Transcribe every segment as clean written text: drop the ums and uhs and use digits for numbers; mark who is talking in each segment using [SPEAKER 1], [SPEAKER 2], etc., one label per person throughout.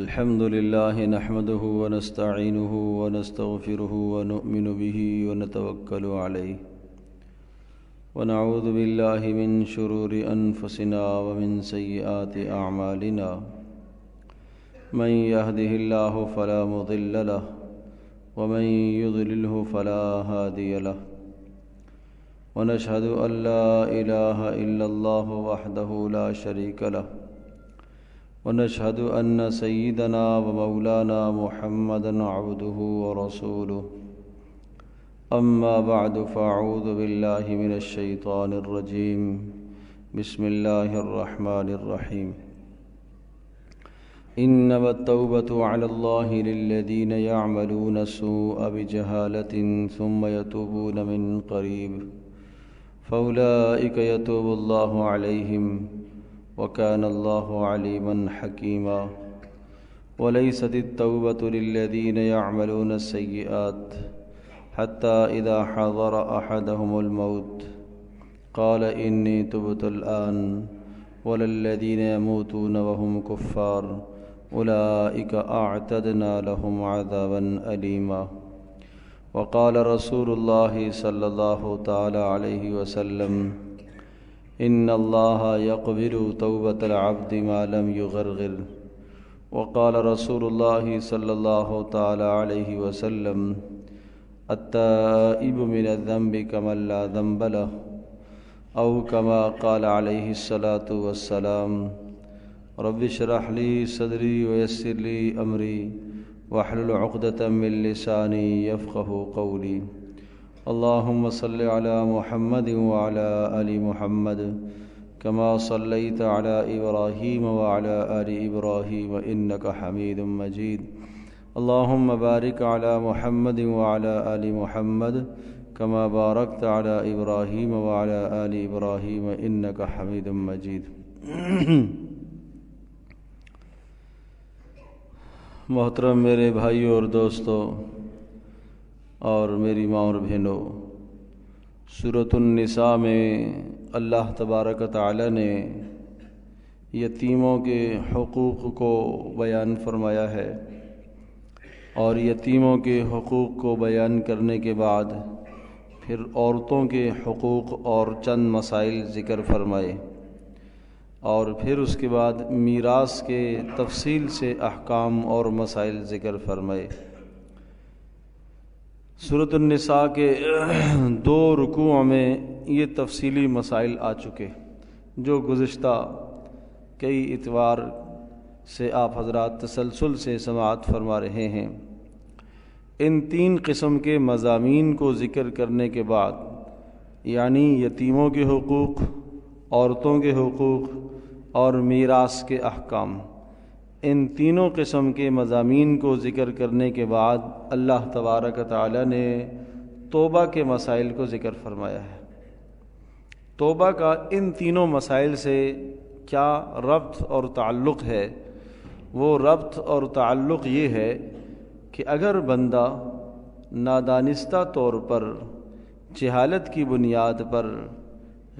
[SPEAKER 1] الحمد لله نحمده ونستعينه ونستغفره ونؤمن به ونتوكل عليه ونعوذ بالله من شرور أنفسنا ومن سيئات أعمالنا من يهده الله فلا مضل له ومن يضلله فلا هادي له ونشهد أن لا إله إلا الله وحده لا شريك له ونشهد أن سيدنا ومولانا محمدًا عبده ورسوله أما بعد فأعوذ بالله من الشيطان الرجيم بسم الله الرحمن الرحيم إنما التوبة على الله للذين يعملون السوء بجهالة ثم يتوبون من قريب فأولئك يتوب الله عليهم وكان الله عليما حكيما وليست التوبة للذين يعملون السيئات حتى إذا حضر أحدهم الموت قال إني تبت الآن ولا الذين يموتون وهم كفار أولئك أعتدنا لهم عذابا أليما وقال رسول الله صلى الله تعالى عليه وسلم إن الله يقبل توبة العبد ما لم يغرغر وقال رسول الله صلى الله تعالى عليه وسلم التائب من الذنب كمن لا ذنب له أو كما قال عليه الصلاة والسلام رب اشرح لي صدري ويسر لي أمري واحلل عقدة من لساني يفقه قولي اللهم صل على محمد وعلى آل محمد كما صليت على إبراهيم وعلى آل إبراهيم إنك حميد مجيد اللهم بارك على محمد وعلى آل محمد كما باركت على إبراهيم وعلى آل إبراهيم إنك حميد مجيد محترم میرے بھائیوں اور دوستوں اور میری ماں اور بہنوں، سورۃ النساء میں اللہ تبارک و تعالی نے یتیموں کے حقوق کو بیان فرمایا ہے، اور یتیموں کے حقوق کو بیان کرنے کے بعد پھر عورتوں کے حقوق اور چند مسائل ذکر فرمائے، اور پھر اس کے بعد میراث کے تفصیل سے احکام اور مسائل ذکر فرمائے۔ سورۃ النساء کے 2 رکوع میں یہ تفصیلی مسائل آ چکے جو گزشتہ کئی اتوار سے آپ حضرات تسلسل سے سماعت فرما رہے ہیں۔ ان 3 قسم کے مضامین کو ذکر کرنے کے بعد، یعنی یتیموں کے حقوق، عورتوں کے حقوق اور میراث کے احکام، ان تینوں قسم کے مضامین کو ذکر کرنے کے بعد اللہ تبارک و تعالی نے توبہ کے مسائل کو ذکر فرمایا ہے۔ توبہ کا ان تینوں مسائل سے کیا ربط اور تعلق ہے؟ وہ ربط اور تعلق یہ ہے کہ اگر بندہ نادانستہ طور پر، جہالت کی بنیاد پر،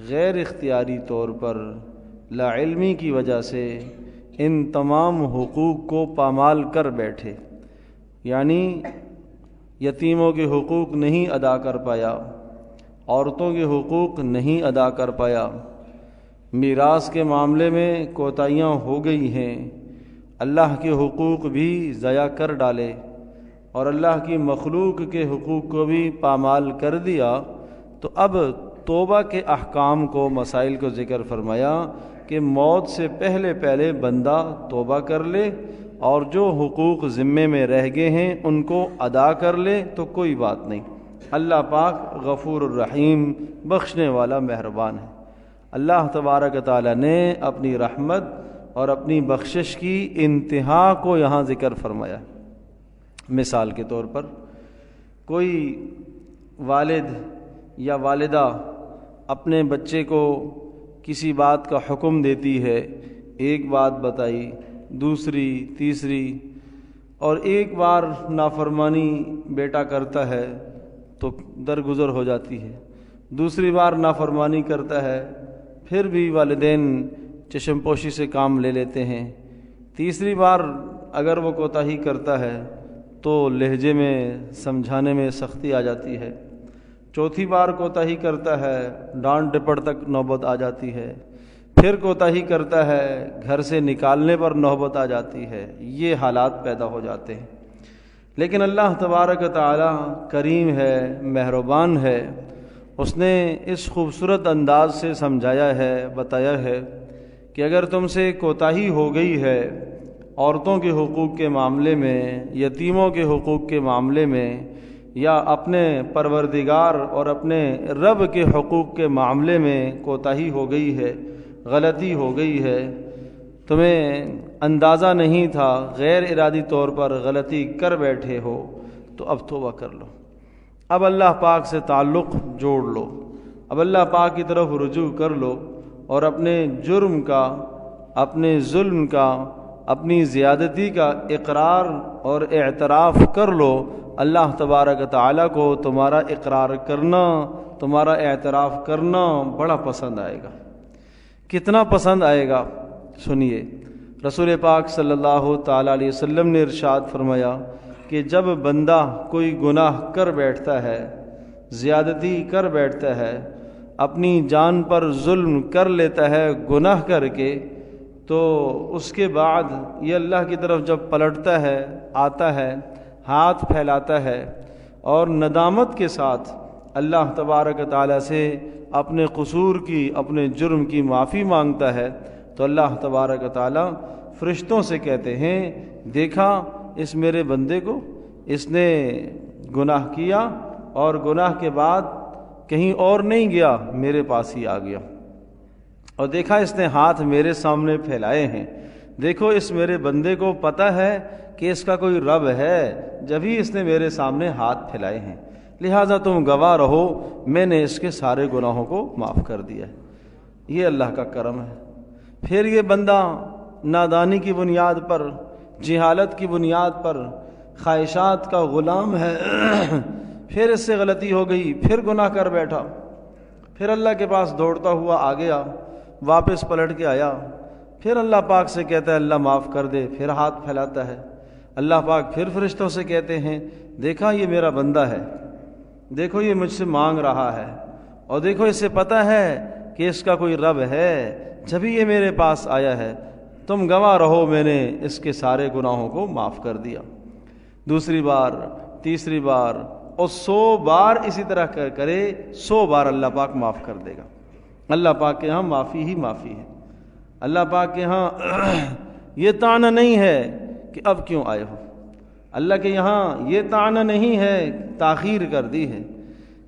[SPEAKER 1] غیر اختیاری طور پر، لا علمی کی وجہ سے ان تمام حقوق کو پامال کر بیٹھے، یعنی یتیموں کے حقوق نہیں ادا کر پایا، عورتوں کے حقوق نہیں ادا کر پایا، میراث کے معاملے میں کوتاہیاں ہو گئی ہیں، اللہ کے حقوق بھی ضائع کر ڈالے اور اللہ کی مخلوق کے حقوق کو بھی پامال کر دیا، تو اب توبہ کے احکام کو، مسائل کو ذکر فرمایا کہ موت سے پہلے پہلے بندہ توبہ کر لے اور جو حقوق ذمے میں رہ گئے ہیں ان کو ادا کر لے تو کوئی بات نہیں۔ اللہ پاک غفور الرحیم، بخشنے والا مہربان ہے۔ اللہ تبارک و تعالی نے اپنی رحمت اور اپنی بخشش کی انتہا کو یہاں ذکر فرمایا۔ مثال کے طور پر کوئی والد یا والدہ اپنے بچے کو کسی بات کا حکم دیتی ہے، ایک بات بتائی، دوسری، تیسری، اور ایک بار نافرمانی بیٹا کرتا ہے تو درگزر ہو جاتی ہے، دوسری بار نافرمانی کرتا ہے پھر بھی والدین چشم پوشی سے کام لے لیتے ہیں، تیسری بار اگر وہ کوتاہی کرتا ہے تو لہجے میں سمجھانے میں سختی آ جاتی ہے، چوتھی بار کوتاہی کرتا ہے ڈانٹ ڈپٹ تک نوبت آ جاتی ہے، پھر کوتاہی کرتا ہے گھر سے نکالنے پر نوبت آ جاتی ہے، یہ حالات پیدا ہو جاتے ہیں۔ لیکن اللہ تبارک و تعالی کریم ہے، مہربان ہے، اس نے اس خوبصورت انداز سے سمجھایا ہے، بتایا ہے کہ اگر تم سے کوتاہی ہو گئی ہے عورتوں کے حقوق کے معاملے میں، یتیموں کے حقوق کے معاملے میں، یا اپنے پروردگار اور اپنے رب کے حقوق کے معاملے میں کوتاہی ہو گئی ہے، غلطی ہو گئی ہے، تمہیں اندازہ نہیں تھا، غیر ارادی طور پر غلطی کر بیٹھے ہو، تو اب توبہ کر لو، اب اللہ پاک سے تعلق جوڑ لو، اب اللہ پاک کی طرف رجوع کر لو، اور اپنے جرم کا، اپنے ظلم کا، اپنی زیادتی کا اقرار اور اعتراف کر لو۔ اللہ تبارک تعالیٰ کو تمہارا اقرار کرنا، تمہارا اعتراف کرنا بڑا پسند آئے گا۔ کتنا پسند آئے گا سنیے، رسول پاک صلی اللہ تعالیٰ علیہ وسلم نے ارشاد فرمایا کہ جب بندہ کوئی گناہ کر بیٹھتا ہے، زیادتی کر بیٹھتا ہے، اپنی جان پر ظلم کر لیتا ہے گناہ کر کے، تو اس کے بعد یہ اللہ کی طرف جب پلٹتا ہے، آتا ہے، ہاتھ پھیلاتا ہے اور ندامت کے ساتھ اللہ تبارک تعالیٰ سے اپنے قصور کی، اپنے جرم کی معافی مانگتا ہے، تو اللہ تبارک تعالیٰ فرشتوں سے کہتے ہیں دیکھا اس میرے بندے کو، اس نے گناہ کیا اور گناہ کے بعد کہیں اور نہیں گیا، میرے پاس ہی آ گیا، اور دیکھا اس نے ہاتھ میرے سامنے پھیلائے ہیں، دیکھو اس میرے بندے کو پتہ ہے کہ اس کا کوئی رب ہے، جبھی اس نے میرے سامنے ہاتھ پھیلائے ہیں، لہٰذا تم گواہ رہو، میں نے اس کے سارے گناہوں کو معاف کر دیا ہے۔ یہ اللہ کا کرم ہے۔ پھر یہ بندہ نادانی کی بنیاد پر، جہالت کی بنیاد پر، خواہشات کا غلام ہے، پھر اس سے غلطی ہو گئی، پھر گناہ کر بیٹھا، پھر اللہ کے پاس دوڑتا ہوا آ گیا، واپس پلٹ کے آیا، پھر اللہ پاک سے کہتا ہے اللہ معاف کر دے، پھر ہاتھ پھیلاتا ہے، اللہ پاک پھر فرشتوں سے کہتے ہیں دیکھا یہ میرا بندہ ہے، دیکھو یہ مجھ سے مانگ رہا ہے، اور دیکھو اسے پتہ ہے کہ اس کا کوئی رب ہے، جبھی یہ میرے پاس آیا ہے، تم گواہ رہو میں نے اس کے سارے گناہوں کو معاف کر دیا۔ دوسری بار، تیسری بار اور 100 بار اسی طرح کرے، 100 بار اللہ پاک معاف کر دے گا۔ اللہ پاک کے ہاں معافی ہی معافی ہے۔ اللہ پاک کے ہاں یہ طعنہ نہیں ہے کہ اب کیوں آئے ہو، اللہ کے یہاں یہ طعنہ نہیں ہے تاخیر کر دی ہے،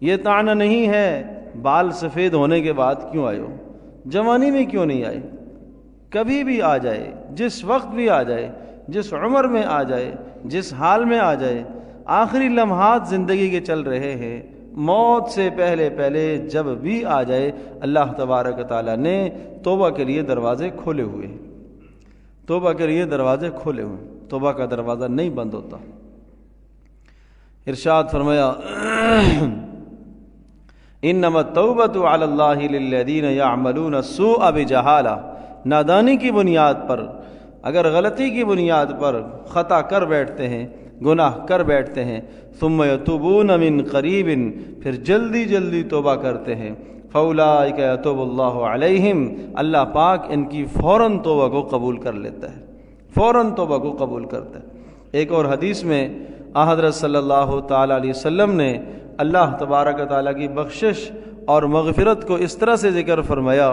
[SPEAKER 1] یہ طعنہ نہیں ہے بال سفید ہونے کے بعد کیوں آئے ہو، جوانی میں کیوں نہیں آئے، کبھی بھی آ جائے، جس وقت بھی آ جائے، جس عمر میں آ جائے، جس حال میں آ جائے، آخری لمحات زندگی کے چل رہے ہیں، موت سے پہلے پہلے جب بھی آ جائے، اللہ تبارک تعالیٰ نے توبہ کے لیے دروازے کھولے ہوئے ہیں، توبہ کے لیے دروازے کھولے ہوئے ہیں، توبہ کا دروازہ نہیں بند ہوتا۔ ارشاد فرمایا انما التوبۃ علی اللہ للذین یعملون السوء بجہالہ، نادانی کی بنیاد پر، اگر غلطی کی بنیاد پر خطا کر بیٹھتے ہیں، گناہ کر بیٹھتے ہیں، ثم یتوبون من قریب، پھر جلدی جلدی توبہ کرتے ہیں، فاولئک یتوب اللہ علیہم، اللہ پاک ان کی فوراً توبہ کو قبول کر لیتا ہے، فوراً توبہ کو قبول کرتا ہے۔ ایک اور حدیث میں حضرت صلی اللہ تعالیٰ علیہ وسلم نے اللہ تبارک تعالیٰ کی بخشش اور مغفرت کو اس طرح سے ذکر فرمایا،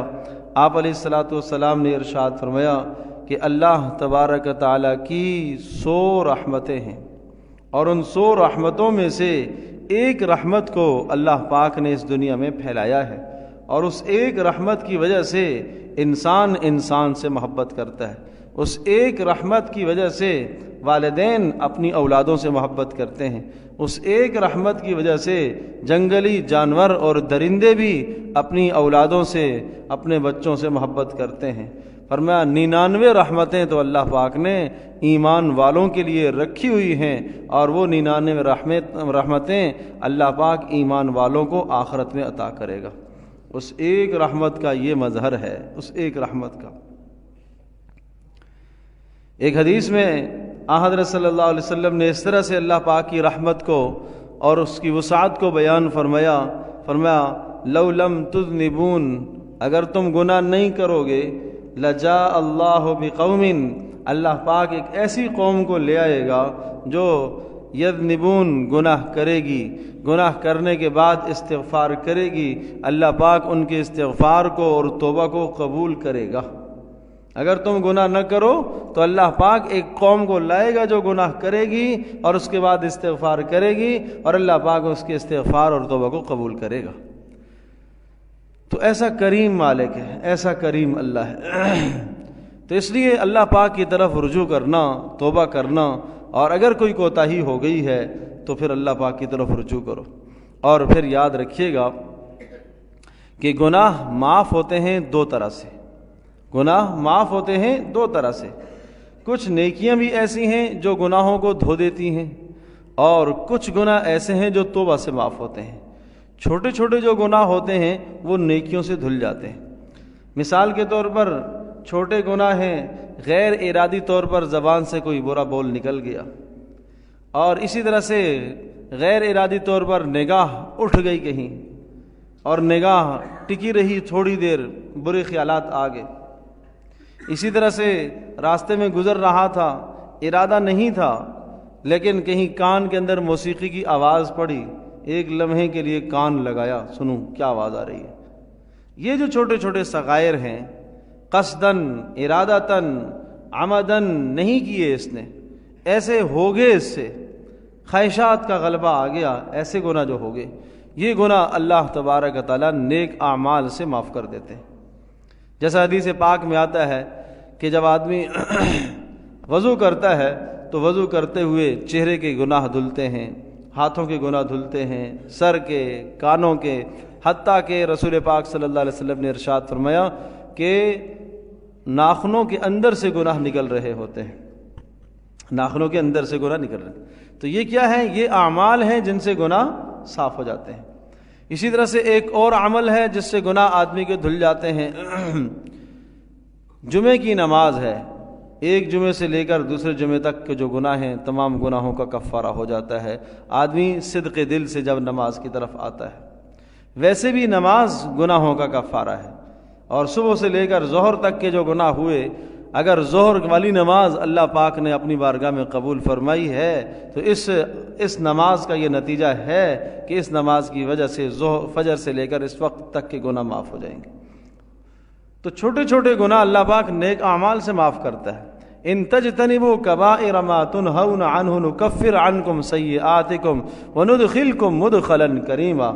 [SPEAKER 1] آپ علیہ الصلاۃ والسلام نے ارشاد فرمایا کہ اللہ تبارک تعالیٰ کی 100 رحمتیں ہیں، اور ان 100 رحمتوں میں سے ایک رحمت کو اللہ پاک نے اس دنیا میں پھیلایا ہے، اور اس ایک رحمت کی وجہ سے انسان انسان سے محبت کرتا ہے، اس ایک رحمت کی وجہ سے والدین اپنی اولادوں سے محبت کرتے ہیں، اس ایک رحمت کی وجہ سے جنگلی جانور اور درندے بھی اپنی اولادوں سے، اپنے بچوں سے محبت کرتے ہیں۔ فرمایا 99 رحمتیں تو اللہ پاک نے ایمان والوں کے لیے رکھی ہوئی ہیں، اور وہ 99 رحمتیں اللہ پاک ایمان والوں کو آخرت میں عطا کرے گا۔ اس ایک رحمت کا یہ مظہر ہے، اس ایک رحمت کا۔ ایک حدیث میں حضرت صلی اللہ علیہ وسلم نے اس طرح سے اللہ پاک کی رحمت کو اور اس کی وسعت کو بیان فرمایا لو لم تذنبون، اگر تم گناہ نہیں کرو گے، لجاء اللہ بقوم، اللہ پاک ایک ایسی قوم کو لے آئے گا جو یذنبون، گناہ کرے گی، گناہ کرنے کے بعد استغفار کرے گی، اللہ پاک ان کے استغفار کو اور توبہ کو قبول کرے گا۔ اگر تم گناہ نہ کرو تو اللہ پاک ایک قوم کو لائے گا جو گناہ کرے گی اور اس کے بعد استغفار کرے گی، اور اللہ پاک اس کے استغفار اور توبہ کو قبول کرے گا۔ تو ایسا کریم مالک ہے، ایسا کریم اللہ ہے۔ تو اس لیے اللہ پاک کی طرف رجوع کرنا، توبہ کرنا، اور اگر کوئی کوتاہی ہو گئی ہے تو پھر اللہ پاک کی طرف رجوع کرو۔ اور پھر یاد رکھیے گا کہ گناہ معاف ہوتے ہیں دو طرح سے، گناہ معاف ہوتے ہیں دو طرح سے۔ کچھ نیکیاں بھی ایسی ہیں جو گناہوں کو دھو دیتی ہیں، اور کچھ گناہ ایسے ہیں جو توبہ سے معاف ہوتے ہیں۔ چھوٹے چھوٹے جو گناہ ہوتے ہیں وہ نیکیوں سے دھل جاتے ہیں۔ مثال کے طور پر چھوٹے گناہ ہیں، غیر ارادی طور پر زبان سے کوئی برا بول نکل گیا، اور اسی طرح سے غیر ارادی طور پر نگاہ اٹھ گئی کہیں، اور نگاہ ٹکی رہی تھوڑی دیر، برے خیالات آ گئے۔ اسی طرح سے راستے میں گزر رہا تھا، ارادہ نہیں تھا، لیکن کہیں کان کے اندر موسیقی کی آواز پڑی، ایک لمحے کے لیے کان لگایا، سنوں کیا آواز آ رہی ہے۔ یہ جو چھوٹے چھوٹے صغائر ہیں، قصدن، ارادتاً، عمدن نہیں کیے اس نے، ایسے ہو گئے، اس سے خواہشات کا غلبہ آ گیا، ایسے گناہ جو ہو گئے، یہ گناہ اللہ تبارک و تعالیٰ نیک اعمال سے معاف کر دیتے ہیں۔ جیسا حدیث پاک میں آتا ہے کہ جب آدمی وضو کرتا ہے تو وضو کرتے ہوئے چہرے کے گناہ دھلتے ہیں، ہاتھوں کے گناہ دھلتے ہیں، سر کے، کانوں کے، حتیٰ کہ رسول پاک صلی اللہ علیہ وسلم نے ارشاد فرمایا کہ ناخنوں کے اندر سے گناہ نکل رہے ہوتے ہیں، ناخنوں کے اندر سے گناہ نکل رہے ہیں۔ تو یہ کیا ہے؟ یہ اعمال ہیں جن سے گناہ صاف ہو جاتے ہیں۔ اسی طرح سے ایک اور عمل ہے جس سے گناہ آدمی کے دھل جاتے ہیں، جمعے کی نماز ہے۔ ایک جمعے سے لے کر دوسرے جمعے تک کے جو گناہ ہیں، تمام گناہوں کا کفارہ ہو جاتا ہے آدمی صدق دل سے جب نماز کی طرف آتا ہے۔ ویسے بھی نماز گناہوں کا کفارہ ہے، اور صبح سے لے کر ظہر تک کے جو گناہ ہوئے، اگر ظہر والی نماز اللہ پاک نے اپنی بارگاہ میں قبول فرمائی ہے تو اس نماز کا یہ نتیجہ ہے کہ اس نماز کی وجہ سے فجر سے لے کر اس وقت تک کے گناہ معاف ہو جائیں گے۔ تو چھوٹے چھوٹے گناہ اللہ پاک نیک اعمال سے معاف کرتا ہے۔ ان تجتنبوا کبائر ما تنہون عنہ نکفر عنکم سیئاتکم وندخلکم مدخلا کریما۔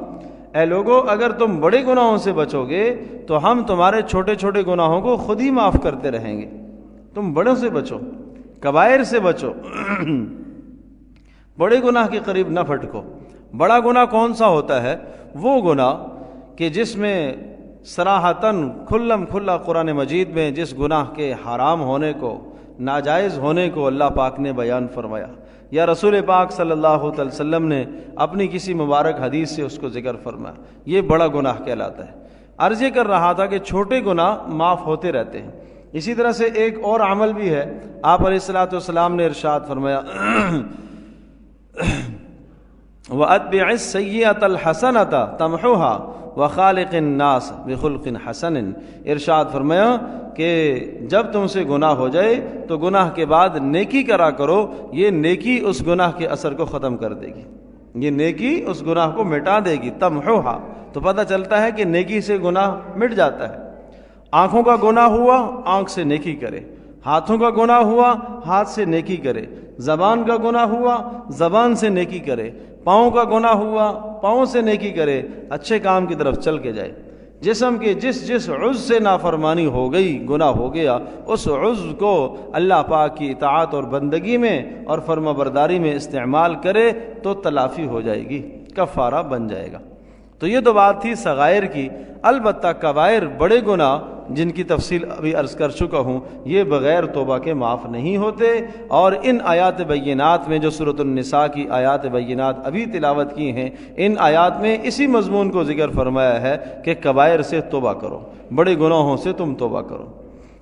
[SPEAKER 1] اے لوگو، اگر تم بڑے گناہوں سے بچو گے تو ہم تمہارے چھوٹے چھوٹے گناہوں کو خود ہی معاف کرتے رہیں گے۔ تم بڑوں سے بچو، کبائر سے بچو، بڑے گناہ کے قریب نہ پھٹکو۔ بڑا گناہ کون سا ہوتا ہے؟ وہ گناہ کہ جس میں صراحتاً کھلم کھلا قرآن مجید میں جس گناہ کے حرام ہونے کو، ناجائز ہونے کو اللہ پاک نے بیان فرمایا، یا رسول پاک صلی اللہ علیہ وسلم نے اپنی کسی مبارک حدیث سے اس کو ذکر فرمایا، یہ بڑا گناہ کہلاتا ہے۔ عرض یہ کر رہا تھا کہ چھوٹے گناہ معاف ہوتے رہتے ہیں۔ اسی طرح سے ایک اور عمل بھی ہے، آپ علیہ الصلوۃ والسلام نے ارشاد فرمایا وَأَتْبِعِ السَّيِّئَةَ الْحَسَنَةَ تَمْحُوهَا وَخَالِقِ النَّاسَ بِخُلْقٍ حَسَنٍ۔ ارشاد فرمایا کہ جب تم سے گناہ ہو جائے تو گناہ کے بعد نیکی کرا کرو، یہ نیکی اس گناہ کے اثر کو ختم کر دے گی، یہ نیکی اس گناہ کو مٹا دے گی۔ تمحوہا، تو پتہ چلتا ہے کہ نیکی سے گناہ مٹ جاتا ہے۔ آنکھوں کا گناہ ہوا، آنکھ سے نیکی کرے، ہاتھوں کا گناہ ہوا، ہاتھ سے نیکی کرے، زبان کا گناہ ہوا، زبان سے نیکی کرے، پاؤں کا گناہ ہوا، پاؤں سے نیکی کرے، اچھے کام کی طرف چل کے جائے۔ جسم کے جس عضو سے نافرمانی ہو گئی، گناہ ہو گیا، اس عضو کو اللہ پاک کی اطاعت اور بندگی میں اور فرما برداری میں استعمال کرے تو تلافی ہو جائے گی، کفارہ بن جائے گا۔ تو یہ تو بات تھی صغائر کی۔ البتہ کبائر، بڑے گناہ جن کی تفصیل ابھی عرض کر چکا ہوں، یہ بغیر توبہ کے معاف نہیں ہوتے، اور ان آیات بینات میں جو سورۃ النساء کی آیات بینات ابھی تلاوت کی ہیں، ان آیات میں اسی مضمون کو ذکر فرمایا ہے کہ کبائر سے توبہ کرو، بڑے گناہوں سے تم توبہ کرو۔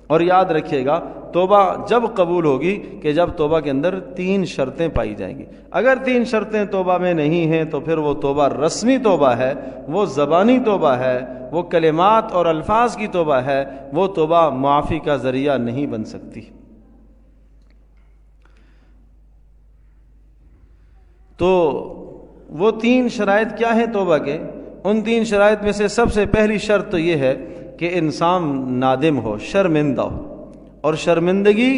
[SPEAKER 1] اور یاد رکھیے گا توبہ جب قبول ہوگی کہ جب توبہ کے اندر 3 شرطیں پائی جائیں گی. اگر 3 شرطیں توبہ میں نہیں ہیں تو پھر وہ توبہ رسمی توبہ ہے، وہ زبانی توبہ ہے، وہ کلمات اور الفاظ کی توبہ ہے، وہ توبہ معافی کا ذریعہ نہیں بن سکتی. تو وہ 3 شرائط کیا ہیں توبہ کے؟ ان 3 شرائط میں سے سب سے پہلی شرط تو یہ ہے کہ انسان نادم ہو، شرمندہ ہو. اور شرمندگی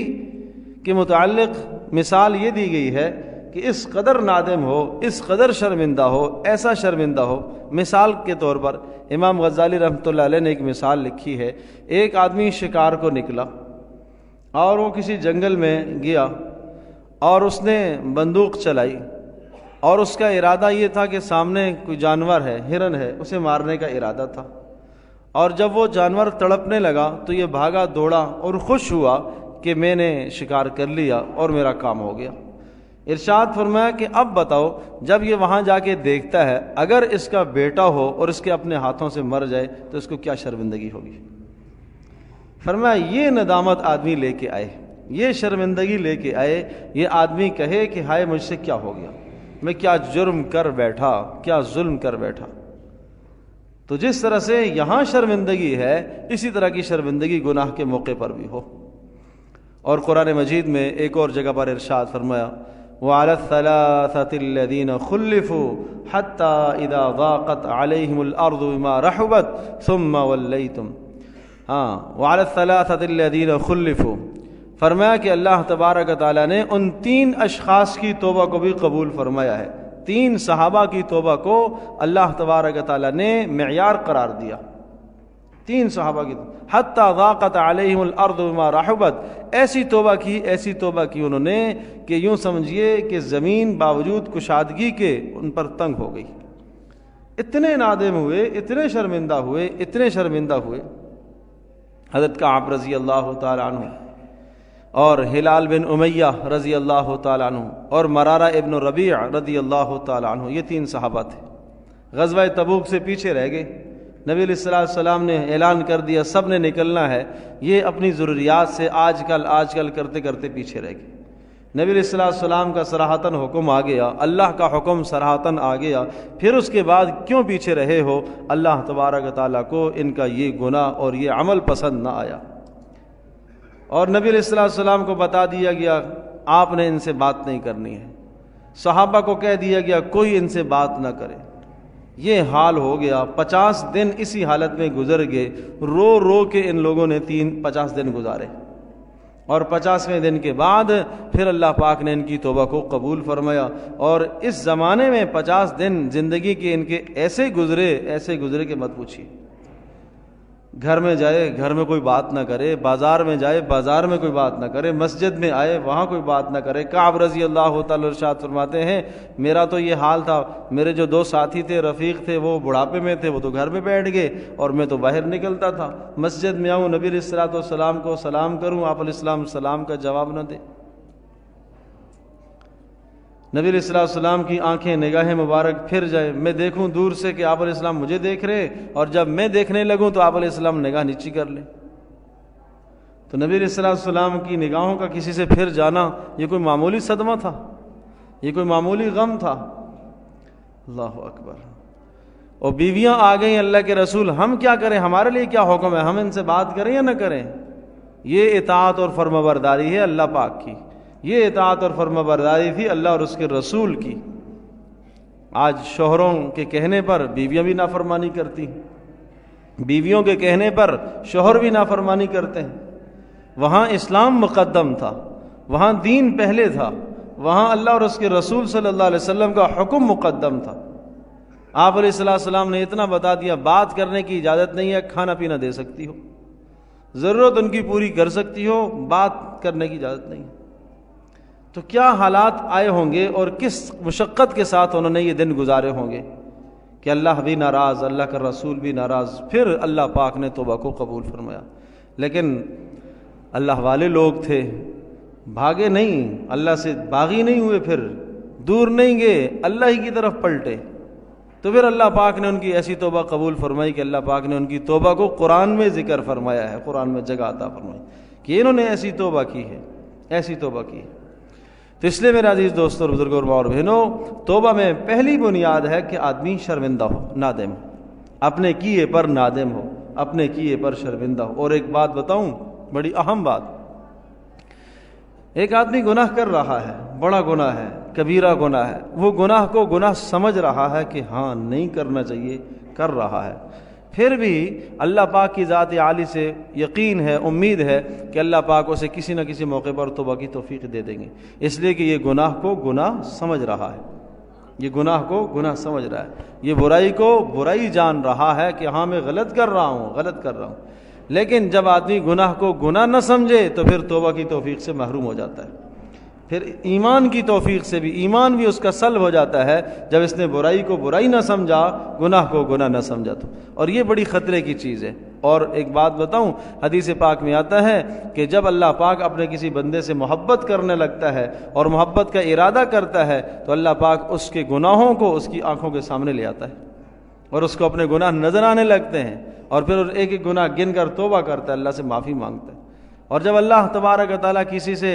[SPEAKER 1] کے متعلق مثال یہ دی گئی ہے کہ اس قدر نادم ہو، اس قدر شرمندہ ہو، ایسا شرمندہ ہو. مثال کے طور پر امام غزالی رحمۃ اللہ علیہ نے ایک مثال لکھی ہے. ایک آدمی شکار کو نکلا اور وہ کسی جنگل میں گیا اور اس نے بندوق چلائی اور اس کا ارادہ یہ تھا کہ سامنے کوئی جانور ہے، ہرن ہے، اسے مارنے کا ارادہ تھا. اور جب وہ جانور تڑپنے لگا تو یہ بھاگا دوڑا اور خوش ہوا کہ میں نے شکار کر لیا اور میرا کام ہو گیا. ارشاد فرمایا کہ اب بتاؤ جب یہ وہاں جا کے دیکھتا ہے اگر اس کا بیٹا ہو اور اس کے اپنے ہاتھوں سے مر جائے تو اس کو کیا شرمندگی ہوگی. فرمایا یہ ندامت آدمی لے کے آئے، یہ شرمندگی لے کے آئے، یہ آدمی کہے کہ ہائے مجھ سے کیا ہو گیا، میں کیا جرم کر بیٹھا، کیا ظلم کر بیٹھا. تو جس طرح سے یہاں شرمندگی ہے اسی طرح کی شرمندگی گناہ کے موقع پر بھی ہو. اور قرآن مجید میں ایک اور جگہ پر ارشاد فرمایا وَعَلَى الثَّلَاثَةِ الَّذِينَ خُلِّفُوا حَتَّى إِذَا ضَاقَتْ عَلَيْهِمُ الْأَرْضُ بِمَا رَحُبَتْ ثُمَّ وَلَّيْتُمْ. وَعَلَى الثَّلَاثَةِ الَّذِينَ خُلِّفُوا، فرمایا کہ اللہ تبارک تعالیٰ نے ان 3 اشخاص کی توبہ کو بھی قبول فرمایا ہے. 3 صحابہ کی توبہ کو اللہ تبارک تعالیٰ نے معیار قرار دیا. 3 صحابہ کی حتی ضاقت علیہم الارض بما رحبت، ایسی توبہ کی انہوں نے کہ یوں سمجھیے کہ زمین باوجود کشادگی کے ان پر تنگ ہو گئی. اتنے نادم ہوئے، اتنے شرمندہ ہوئے. حضرت کعب رضی اللہ تعالی عنہ اور ہلال بن امیہ رضی اللہ تعالی عنہ اور مرارہ ابن ربیع رضی اللہ تعالی عنہ، یہ 3 صحابہ تھے. غزوہ تبوک سے پیچھے رہ گئے. نبی علیہ السلام نے اعلان کر دیا سب نے نکلنا ہے. یہ اپنی ضروریات سے آج کل کرتے کرتے پیچھے رہ گئے. نبی علیہ السلام کا صراحتاً حکم آ گیا، اللہ کا حکم صراحتاً آ گیا. پھر اس کے بعد کیوں پیچھے رہے ہو؟ اللہ تبارک تعالیٰ کو ان کا یہ گناہ اور یہ عمل پسند نہ آیا. اور نبی علیہ السلام کو بتا دیا گیا آپ نے ان سے بات نہیں کرنی ہے. صحابہ کو کہہ دیا گیا کوئی ان سے بات نہ کرے. یہ حال ہو گیا. 50 دن اسی حالت میں گزر گئے. رو رو کے ان لوگوں نے 50 دن گزارے. اور 50ویں دن کے بعد پھر اللہ پاک نے ان کی توبہ کو قبول فرمایا. اور اس زمانے میں 50 دن زندگی کے ان کے ایسے گزرے کہ مت پوچھیے. گھر میں جائے گھر میں کوئی بات نہ کرے، بازار میں جائے بازار میں کوئی بات نہ کرے، مسجد میں آئے وہاں کوئی بات نہ کرے. کعب رضی اللہ تعالی ارشاد فرماتے ہیں میرا تو یہ حال تھا، میرے جو 2 ساتھی تھے، رفیق تھے، وہ بڑھاپے میں تھے، وہ تو گھر میں بیٹھ گئے اور میں تو باہر نکلتا تھا. مسجد میں آؤں نبی علیہ السلام کو سلام کروں، آپ علیہ السلام سلام کا جواب نہ دے. نبی علیہ السلام کی آنکھیں نگاہ مبارک پھر جائے، میں دیکھوں دور سے کہ آپ علیہ السلام مجھے دیکھ رہے، اور جب میں دیکھنے لگوں تو آپ علیہ السلام نگاہ نیچی کر لیں. تو نبی علیہ السلام کی نگاہوں کا کسی سے پھر جانا یہ کوئی معمولی صدمہ تھا، یہ کوئی معمولی غم تھا. اللہ اکبر. اور بیویاں آ گئیں اللہ کے رسول ہم کیا کریں، ہمارے لیے کیا حکم ہے، ہم ان سے بات کریں یا نہ کریں؟ یہ اطاعت اور فرمانبرداری ہے اللہ پاک کی، یہ اطاعت اور فرمانبرداری تھی اللہ اور اس کے رسول کی. آج شوہروں کے کہنے پر بیویاں بھی نافرمانی کرتی ہیں، بیویوں کے کہنے پر شوہر بھی نافرمانی کرتے ہیں. وہاں اسلام مقدم تھا، وہاں دین پہلے تھا، وہاں اللہ اور اس کے رسول صلی اللہ علیہ وسلم کا حکم مقدم تھا. آپ علیہ السلام نے اتنا بتا دیا بات کرنے کی اجازت نہیں ہے، کھانا پینا دے سکتی ہو، ضرورت ان کی پوری کر سکتی ہو، بات کرنے کی اجازت نہیں. تو کیا حالات آئے ہوں گے اور کس مشقت کے ساتھ انہوں نے یہ دن گزارے ہوں گے کہ اللہ بھی ناراض، اللہ کا رسول بھی ناراض. پھر اللہ پاک نے توبہ کو قبول فرمایا. لیکن اللہ والے لوگ تھے، بھاگے نہیں، اللہ سے باغی نہیں ہوئے، پھر دور نہیں گئے، اللہ ہی کی طرف پلٹے. تو پھر اللہ پاک نے ان کی ایسی توبہ قبول فرمائی کہ اللہ پاک نے ان کی توبہ کو قرآن میں ذکر فرمایا ہے، قرآن میں جگہ عطا فرمائی. کہ انہوں نے ایسی توبہ کی ہے، ایسی توبہ کی ہے۔ تو اس لیے میرے عزیز دوستوں اور بزرگوں اور بہنوں، توبہ میں پہلی بنیاد ہے کہ آدمی شرمندہ ہو، نادم ہو، اپنے کیے پر نادم ہو، اپنے کیے پر شرمندہ ہو۔ اور ایک بات بتاؤں، بڑی اہم بات، ایک آدمی گناہ کر رہا ہے، بڑا گناہ ہے، کبیرہ گناہ ہے، وہ گناہ کو گناہ سمجھ رہا ہے کہ ہاں نہیں کرنا چاہیے، کر رہا ہے، پھر بھی اللہ پاک کی ذات عالی سے یقین ہے، امید ہے کہ اللہ پاک اسے کسی نہ کسی موقع پر توبہ کی توفیق دے دیں گے، اس لیے کہ یہ گناہ کو گناہ سمجھ رہا ہے، یہ گناہ کو گناہ سمجھ رہا ہے، یہ برائی کو برائی جان رہا ہے کہ ہاں میں غلط کر رہا ہوں، غلط کر رہا ہوں۔ لیکن جب آدمی گناہ کو گناہ نہ سمجھے تو پھر توبہ کی توفیق سے محروم ہو جاتا ہے، پھر ایمان کی توفیق سے بھی، ایمان بھی اس کا سلب ہو جاتا ہے جب اس نے برائی کو برائی نہ سمجھا، گناہ کو گناہ نہ سمجھا تو۔ اور یہ بڑی خطرے کی چیز ہے۔ اور ایک بات بتاؤں، حدیث پاک میں آتا ہے کہ جب اللہ پاک اپنے کسی بندے سے محبت کرنے لگتا ہے اور محبت کا ارادہ کرتا ہے تو اللہ پاک اس کے گناہوں کو اس کی آنکھوں کے سامنے لے آتا ہے اور اس کو اپنے گناہ نظر آنے لگتے ہیں، اور پھر ایک ایک گناہ گن کر توبہ کرتا ہے، اللہ سے معافی مانگتا ہے۔ اور جب اللہ تبارک و تعالیٰ کسی سے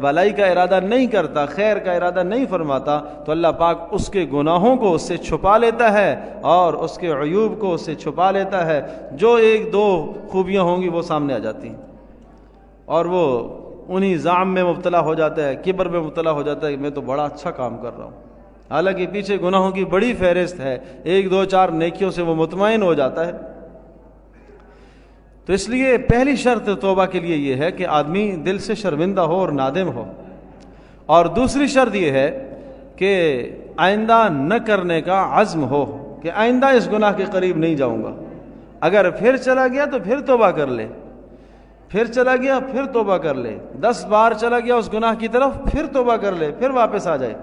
[SPEAKER 1] بھلائی کا ارادہ نہیں کرتا، خیر کا ارادہ نہیں فرماتا، تو اللہ پاک اس کے گناہوں کو اس سے چھپا لیتا ہے اور اس کے عیوب کو اس سے چھپا لیتا ہے، جو ایک دو خوبیاں ہوں گی وہ سامنے آ جاتی ہیں، اور وہ انہی زعم میں مبتلا ہو جاتا ہے، کبر میں مبتلا ہو جاتا ہے کہ میں تو بڑا اچھا کام کر رہا ہوں، حالانکہ پیچھے گناہوں کی بڑی فہرست ہے، ایک دو چار نیکیوں سے وہ مطمئن ہو جاتا ہے۔ تو اس لیے پہلی شرط توبہ کے لیے یہ ہے کہ آدمی دل سے شرمندہ ہو اور نادم ہو، اور دوسری شرط یہ ہے کہ آئندہ نہ کرنے کا عزم ہو کہ آئندہ اس گناہ کے قریب نہیں جاؤں گا۔ اگر پھر چلا گیا تو پھر توبہ کر لے، پھر چلا گیا پھر توبہ کر لے، 10 بار چلا گیا اس گناہ کی طرف پھر توبہ کر لے، پھر واپس آ جائے۔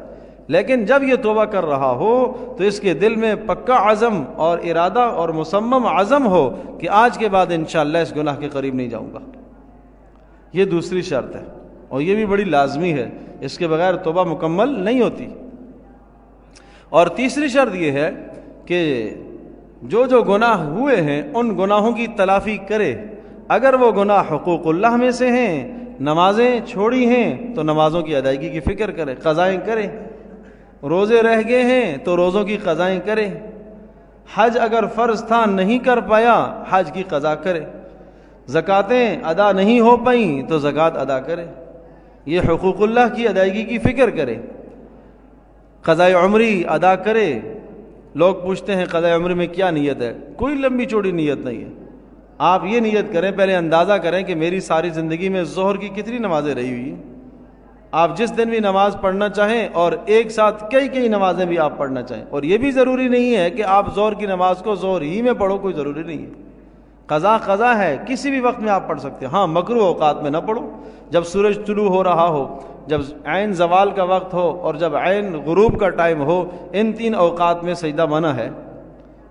[SPEAKER 1] لیکن جب یہ توبہ کر رہا ہو تو اس کے دل میں پکا عزم اور ارادہ اور مصمم عزم ہو کہ آج کے بعد انشاءاللہ اس گناہ کے قریب نہیں جاؤں گا۔ یہ دوسری شرط ہے، اور یہ بھی بڑی لازمی ہے، اس کے بغیر توبہ مکمل نہیں ہوتی۔ اور تیسری شرط یہ ہے کہ جو گناہ ہوئے ہیں ان گناہوں کی تلافی کرے۔ اگر وہ گناہ حقوق اللہ میں سے ہیں، نمازیں چھوڑی ہیں تو نمازوں کی ادائیگی کی فکر کرے، قضائیں کرے، روزے رہ گئے ہیں تو روزوں کی قضائیں کرے، حج اگر فرض تھا نہیں کر پایا حج کی قضا کرے، زکاتیں ادا نہیں ہو پائیں تو زکوٰۃ ادا کرے، یہ حقوق اللہ کی ادائیگی کی فکر کرے، قضائے عمری ادا کرے۔ لوگ پوچھتے ہیں قضائے عمری میں کیا نیت ہے؟ کوئی لمبی چوڑی نیت نہیں ہے، آپ یہ نیت کریں، پہلے اندازہ کریں کہ میری ساری زندگی میں ظہر کی کتنی نمازیں رہی ہوئی ہیں۔ آپ جس دن بھی نماز پڑھنا چاہیں اور ایک ساتھ کئی نمازیں بھی آپ پڑھنا چاہیں، اور یہ بھی ضروری نہیں ہے کہ آپ ظہر کی نماز کو ظہر ہی میں پڑھو، کوئی ضروری نہیں ہے، قضا ہے، کسی بھی وقت میں آپ پڑھ سکتے ہیں۔ ہاں مکروہ اوقات میں نہ پڑھو، جب سورج طلوع ہو رہا ہو، جب عین زوال کا وقت ہو اور جب عین غروب کا ٹائم ہو، ان 3 اوقات میں سجدہ منع ہے،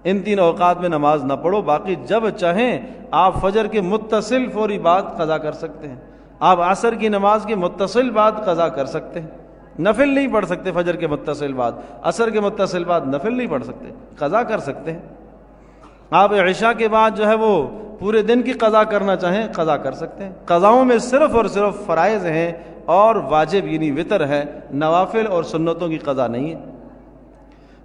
[SPEAKER 1] ان 3 اوقات میں نماز نہ پڑھو۔ باقی جب چاہیں آپ فجر کے متصل فوری بعد قضا کر سکتے ہیں، آپ عصر کی نماز کے متصل بعد قضا کر سکتے ہیں، نفل نہیں پڑھ سکتے، فجر کے متصل بعد، عصر کے متصل بعد نفل نہیں پڑھ سکتے، قضا کر سکتے ہیں۔ آپ عشاء کے بعد جو ہے وہ پورے دن کی قضا کرنا چاہیں قضا کر سکتے ہیں۔ قضاؤں میں صرف اور صرف فرائض ہیں اور واجب یعنی وتر ہے، نوافل اور سنتوں کی قضا نہیں ہے۔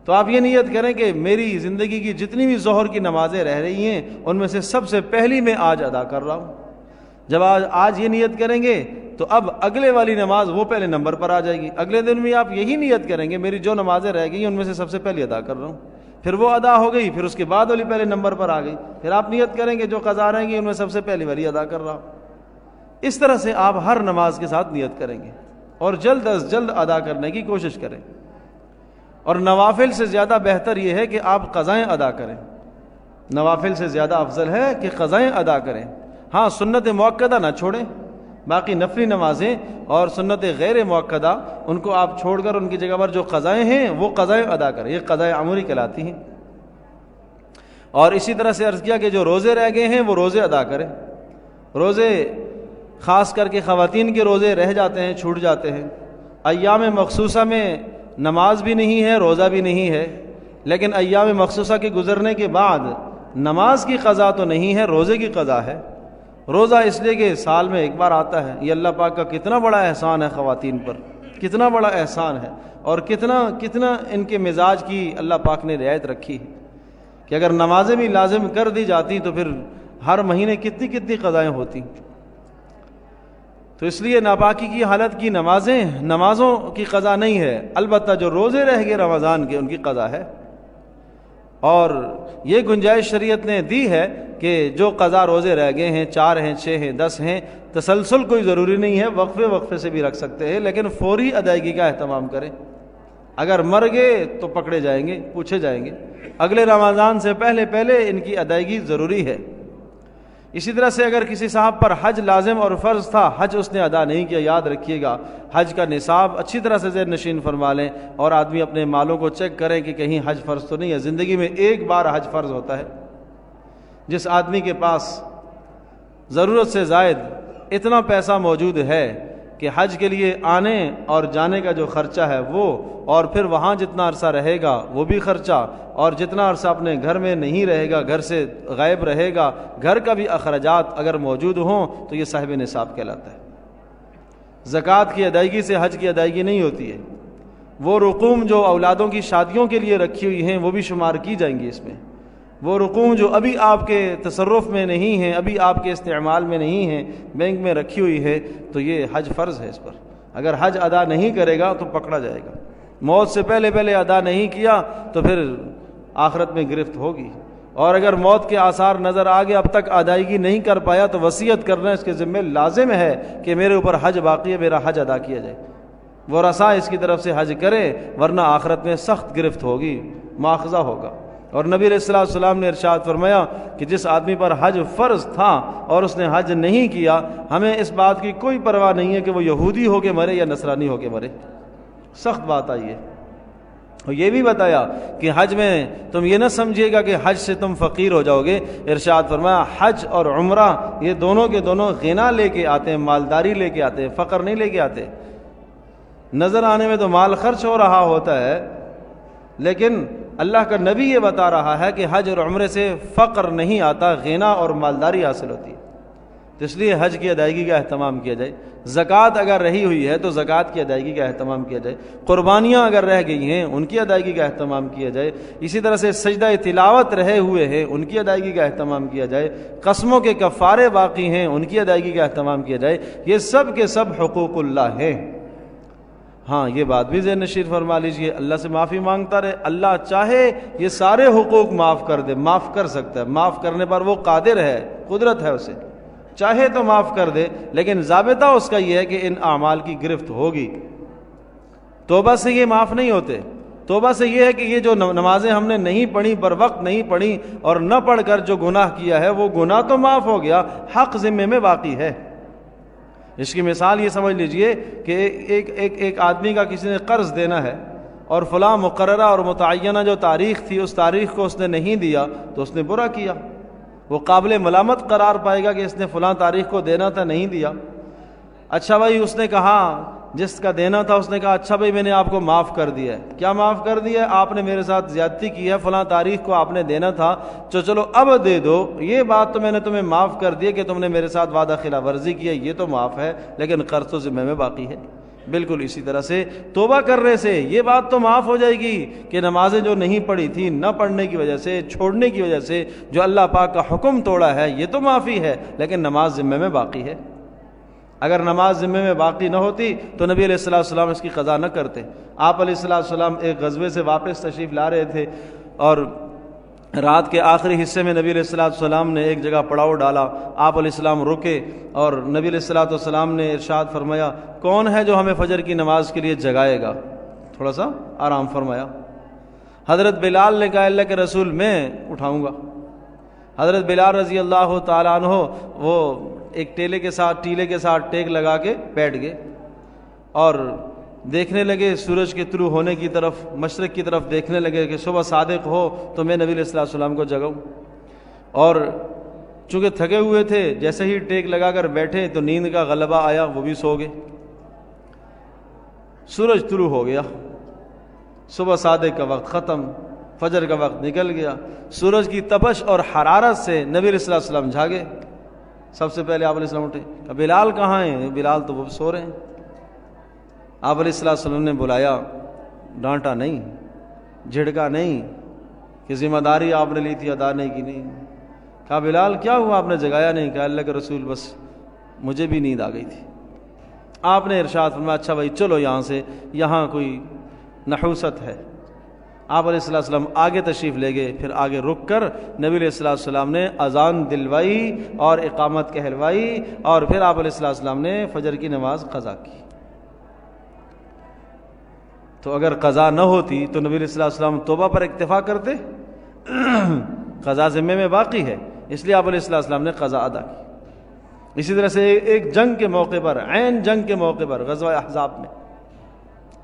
[SPEAKER 1] تو آپ یہ نیت کریں کہ میری زندگی کی جتنی بھی ظہر کی نمازیں رہ رہی ہیں ان میں سے سب سے پہلی میں آج ادا کر رہا ہوں۔ جب آج یہ نیت کریں گے تو اب اگلے والی نماز وہ پہلے نمبر پر آ جائے گی، اگلے دن بھی آپ یہی نیت کریں گے میری جو نمازیں رہ گئی ان میں سے سب سے پہلے ادا کر رہا ہوں، پھر وہ ادا ہو گئی، پھر اس کے بعد والی پہلے نمبر پر آ گئی، پھر آپ نیت کریں گے جو قضا رہیں گی ان میں سب سے پہلی والی ادا کر رہا ہوں۔ اس طرح سے آپ ہر نماز کے ساتھ نیت کریں گے اور جلد از جلد ادا کرنے کی کوشش کریں۔ اور نوافل سے زیادہ بہتر یہ ہے کہ آپ قضائیں ادا کریں، نوافل سے زیادہ افضل ہے کہ قضائیں ادا کریں۔ ہاں سنت موقدہ نہ چھوڑیں، باقی نفلی نمازیں اور سنت غیر موقدہ ان کو آپ چھوڑ کر ان کی جگہ پر جو قضائیں ہیں وہ قضائیں ادا کریں، یہ قضائیں عمری کہلاتی ہیں۔ اور اسی طرح سے عرض کیا کہ جو روزے رہ گئے ہیں وہ روزے ادا کریں، روزے خاص کر کے خواتین کے روزے رہ جاتے ہیں، چھوٹ جاتے ہیں، ایام مخصوصہ میں نماز بھی نہیں ہے، روزہ بھی نہیں ہے، لیکن ایام مخصوصہ کے گزرنے کے بعد نماز کی قضا تو نہیں ہے، روزے کی قضا ہے۔ روزہ اس لیے کہ سال میں ایک بار آتا ہے. یہ اللہ پاک کا کتنا بڑا احسان ہے خواتین پر، کتنا بڑا احسان ہے، اور کتنا ان کے مزاج کی اللہ پاک نے رعایت رکھی ہے کہ اگر نمازیں بھی لازم کر دی جاتی تو پھر ہر مہینے کتنی قضائیں ہوتی. تو اس لیے ناپاکی کی حالت کی نمازوں کی قضا نہیں ہے، البتہ جو روزے رہ گئے رمضان کے ان کی قضا ہے. اور یہ گنجائش شریعت نے دی ہے کہ جو قضا روزے رہ گئے ہیں، 4 ہیں، 6 ہیں، 10 ہیں، تسلسل کوئی ضروری نہیں ہے، وقفے سے بھی رکھ سکتے ہیں، لیکن فوری ادائیگی کا اہتمام کریں. اگر مر گئے تو پکڑے جائیں گے، پوچھے جائیں گے. اگلے رمضان سے پہلے ان کی ادائیگی ضروری ہے. اسی طرح سے اگر کسی صاحب پر حج لازم اور فرض تھا، حج اس نے ادا نہیں کیا، یاد رکھیے گا حج کا نصاب اچھی طرح سے ذہن نشین فرما لیں، اور آدمی اپنے مالوں کو چیک کریں کہ کہیں حج فرض تو نہیں ہے. زندگی میں ایک بار حج فرض ہوتا ہے. جس آدمی کے پاس ضرورت سے زائد اتنا پیسہ موجود ہے کہ حج کے لیے آنے اور جانے کا جو خرچہ ہے وہ، اور پھر وہاں جتنا عرصہ رہے گا وہ بھی خرچہ، اور جتنا عرصہ اپنے گھر میں نہیں رہے گا، گھر سے غائب رہے گا، گھر کا بھی اخراجات اگر موجود ہوں تو یہ صاحب نصاب کہلاتا ہے. زکوٰۃ کی ادائیگی سے حج کی ادائیگی نہیں ہوتی ہے. وہ رقوم جو اولادوں کی شادیوں کے لیے رکھی ہوئی ہیں وہ بھی شمار کی جائیں گی اس میں. وہ رقوم جو ابھی آپ کے تصرف میں نہیں ہیں، ابھی آپ کے استعمال میں نہیں ہیں، بینک میں رکھی ہوئی ہے، تو یہ حج فرض ہے اس پر. اگر حج ادا نہیں کرے گا تو پکڑا جائے گا. موت سے پہلے ادا نہیں کیا تو پھر آخرت میں گرفت ہوگی. اور اگر موت کے آثار نظر آ گئے، اب تک ادائیگی نہیں کر پایا، تو وصیت کرنا اس کے ذمہ لازم ہے کہ میرے اوپر حج باقی ہے، میرا حج ادا کیا جائے. وہ رسا اس کی طرف سے حج کرے، ورنہ آخرت میں سخت گرفت ہوگی، مواخذہ ہوگا. اور نبی علیہ الصلوۃ والسلام نے ارشاد فرمایا کہ جس آدمی پر حج فرض تھا اور اس نے حج نہیں کیا، ہمیں اس بات کی کوئی پرواہ نہیں ہے کہ وہ یہودی ہو کے مرے یا نصرانی ہو کے مرے. سخت بات آئی ہے. اور یہ بھی بتایا کہ حج میں تم یہ نہ سمجھیے گا کہ حج سے تم فقیر ہو جاؤ گے. ارشاد فرمایا حج اور عمرہ یہ دونوں کے دونوں غنا لے کے آتے ہیں، مالداری لے کے آتے ہیں، فقر نہیں لے کے آتے. نظر آنے میں تو مال خرچ ہو رہا ہوتا ہے، لیکن اللہ کا نبی یہ بتا رہا ہے کہ حج اور عمرے سے فقر نہیں آتا، غنا اور مالداری حاصل ہوتی ہے. تو اس لیے حج کی ادائیگی کا اہتمام کیا جائے. زکوٰۃ اگر رہی ہوئی ہے تو زکوٰۃ کی ادائیگی کا اہتمام کیا جائے. قربانیاں اگر رہ گئی ہیں ان کی ادائیگی کا اہتمام کیا جائے. اسی طرح سے سجدہ تلاوت رہے ہوئے ہیں ان کی ادائیگی کا اہتمام کیا جائے. قسموں کے کفارے باقی ہیں ان کی ادائیگی کا اہتمام کیا جائے. یہ سب کے سب حقوق اللہ ہیں. ہاں یہ بات بھی ذہن نشین فرما لیجئے، اللہ سے معافی مانگتا رہے. اللہ چاہے یہ سارے حقوق معاف کر دے، معاف کر سکتا ہے. معاف کرنے پر وہ قادر ہے، قدرت ہے اسے، چاہے تو معاف کر دے. لیکن ضابطہ اس کا یہ ہے کہ ان اعمال کی گرفت ہوگی. توبہ سے یہ معاف نہیں ہوتے. توبہ سے یہ ہے کہ یہ جو نمازیں ہم نے نہیں پڑھی، بر وقت نہیں پڑھی، اور نہ پڑھ کر جو گناہ کیا ہے وہ گناہ تو معاف ہو گیا، حق ذمے میں باقی ہے. اس کی مثال یہ سمجھ لیجئے کہ ایک آدمی کا کسی نے قرض دینا ہے، اور فلاں مقررہ اور متعینہ جو تاریخ تھی اس تاریخ کو اس نے نہیں دیا تو اس نے برا کیا. وہ قابل ملامت قرار پائے گا کہ اس نے فلاں تاریخ کو دینا تھا، نہیں دیا. اچھا بھائی اس نے کہا، جس کا دینا تھا اس نے کہا اچھا بھائی میں نے آپ کو معاف کر دیا ہے. کیا معاف کر دیا ہے؟ آپ نے میرے ساتھ زیادتی کی ہے، فلاں تاریخ کو آپ نے دینا تھا، تو چلو اب دے دو. یہ بات تو میں نے تمہیں معاف کر دی کہ تم نے میرے ساتھ وعدہ خلاف ورزی کی ہے، یہ تو معاف ہے، لیکن قرض تو ذمہ میں باقی ہے. بالکل اسی طرح سے توبہ کرنے سے یہ بات تو معاف ہو جائے گی کہ نمازیں جو نہیں پڑھی تھی، نہ پڑھنے کی وجہ سے، چھوڑنے کی وجہ سے جو اللہ پاک کا حکم توڑا ہے، یہ تو معافی ہے، لیکن نماز ذمہ میں باقی ہے. اگر نماز ذمہ میں باقی نہ ہوتی تو نبی علیہ الصلوۃ والسلام اس کی قضا نہ کرتے. آپ علیہ الصلوۃ والسلام ایک غزوے سے واپس تشریف لا رہے تھے، اور رات کے آخری حصے میں نبی علیہ الصلوۃ والسلام نے ایک جگہ پڑاؤ ڈالا. آپ علیہ السلام رکے اور نبی علیہ الصلوۃ والسلام نے ارشاد فرمایا کون ہے جو ہمیں فجر کی نماز کے لیے جگائے گا؟ تھوڑا سا آرام فرمایا. حضرت بلال نے کہا اللہ کے رسول میں اٹھاؤں گا. حضرت بلال رضی اللہ تعالیٰ عنہ وہ ایک ٹیلے کے ساتھ ٹیک لگا کے بیٹھ گئے اور دیکھنے لگے سورج کے طلوع ہونے کی طرف، مشرق کی طرف دیکھنے لگے کہ صبح صادق ہو تو میں نبی علیہ الصلوۃ والسلام کو جگاؤں. اور چونکہ تھکے ہوئے تھے، جیسے ہی ٹیک لگا کر بیٹھے تو نیند کا غلبہ آیا، وہ بھی سو گئے. سورج طلوع ہو گیا، صبح صادق کا وقت ختم، فجر کا وقت نکل گیا. سورج کی تپش اور حرارت سے نبی علیہ الصلوۃ والسلام جاگے. سب سے پہلے آپ علیہ السلام اٹھے، کہا بلال کہاں ہیں؟ بلال تو وہ سو رہے ہیں۔ آپ علیہ السلام نے بلایا، ڈانٹا نہیں، جھڑکا نہیں کہ ذمہ داری آپ نے لی تھی ادا نہیں کی، نہیں۔ کہا بلال کیا ہوا، آپ نے جگایا نہیں؟ کہا اللہ کے رسول بس مجھے بھی نیند آ گئی تھی۔ آپ نے ارشاد فرمایا اچھا بھائی چلو یہاں سے، یہاں کوئی نحوست ہے۔ آپ علیہ السلام آگے تشریف لے گئے، پھر آگے رک کر نبی علیہ السلام نے اذان دلوائی اور اقامت کہلوائی، اور پھر آپ علیہ السلام نے فجر کی نماز قضا کی۔ تو اگر قضا نہ ہوتی تو نبی علیہ السلام توبہ پر اکتفا کرتے؟ قضا ذمے میں باقی ہے، اس لیے آپ علیہ السلام نے قضا ادا کی۔ اسی طرح سے ایک جنگ کے موقع پر، عین جنگ کے موقع پر، غزوہ احزاب میں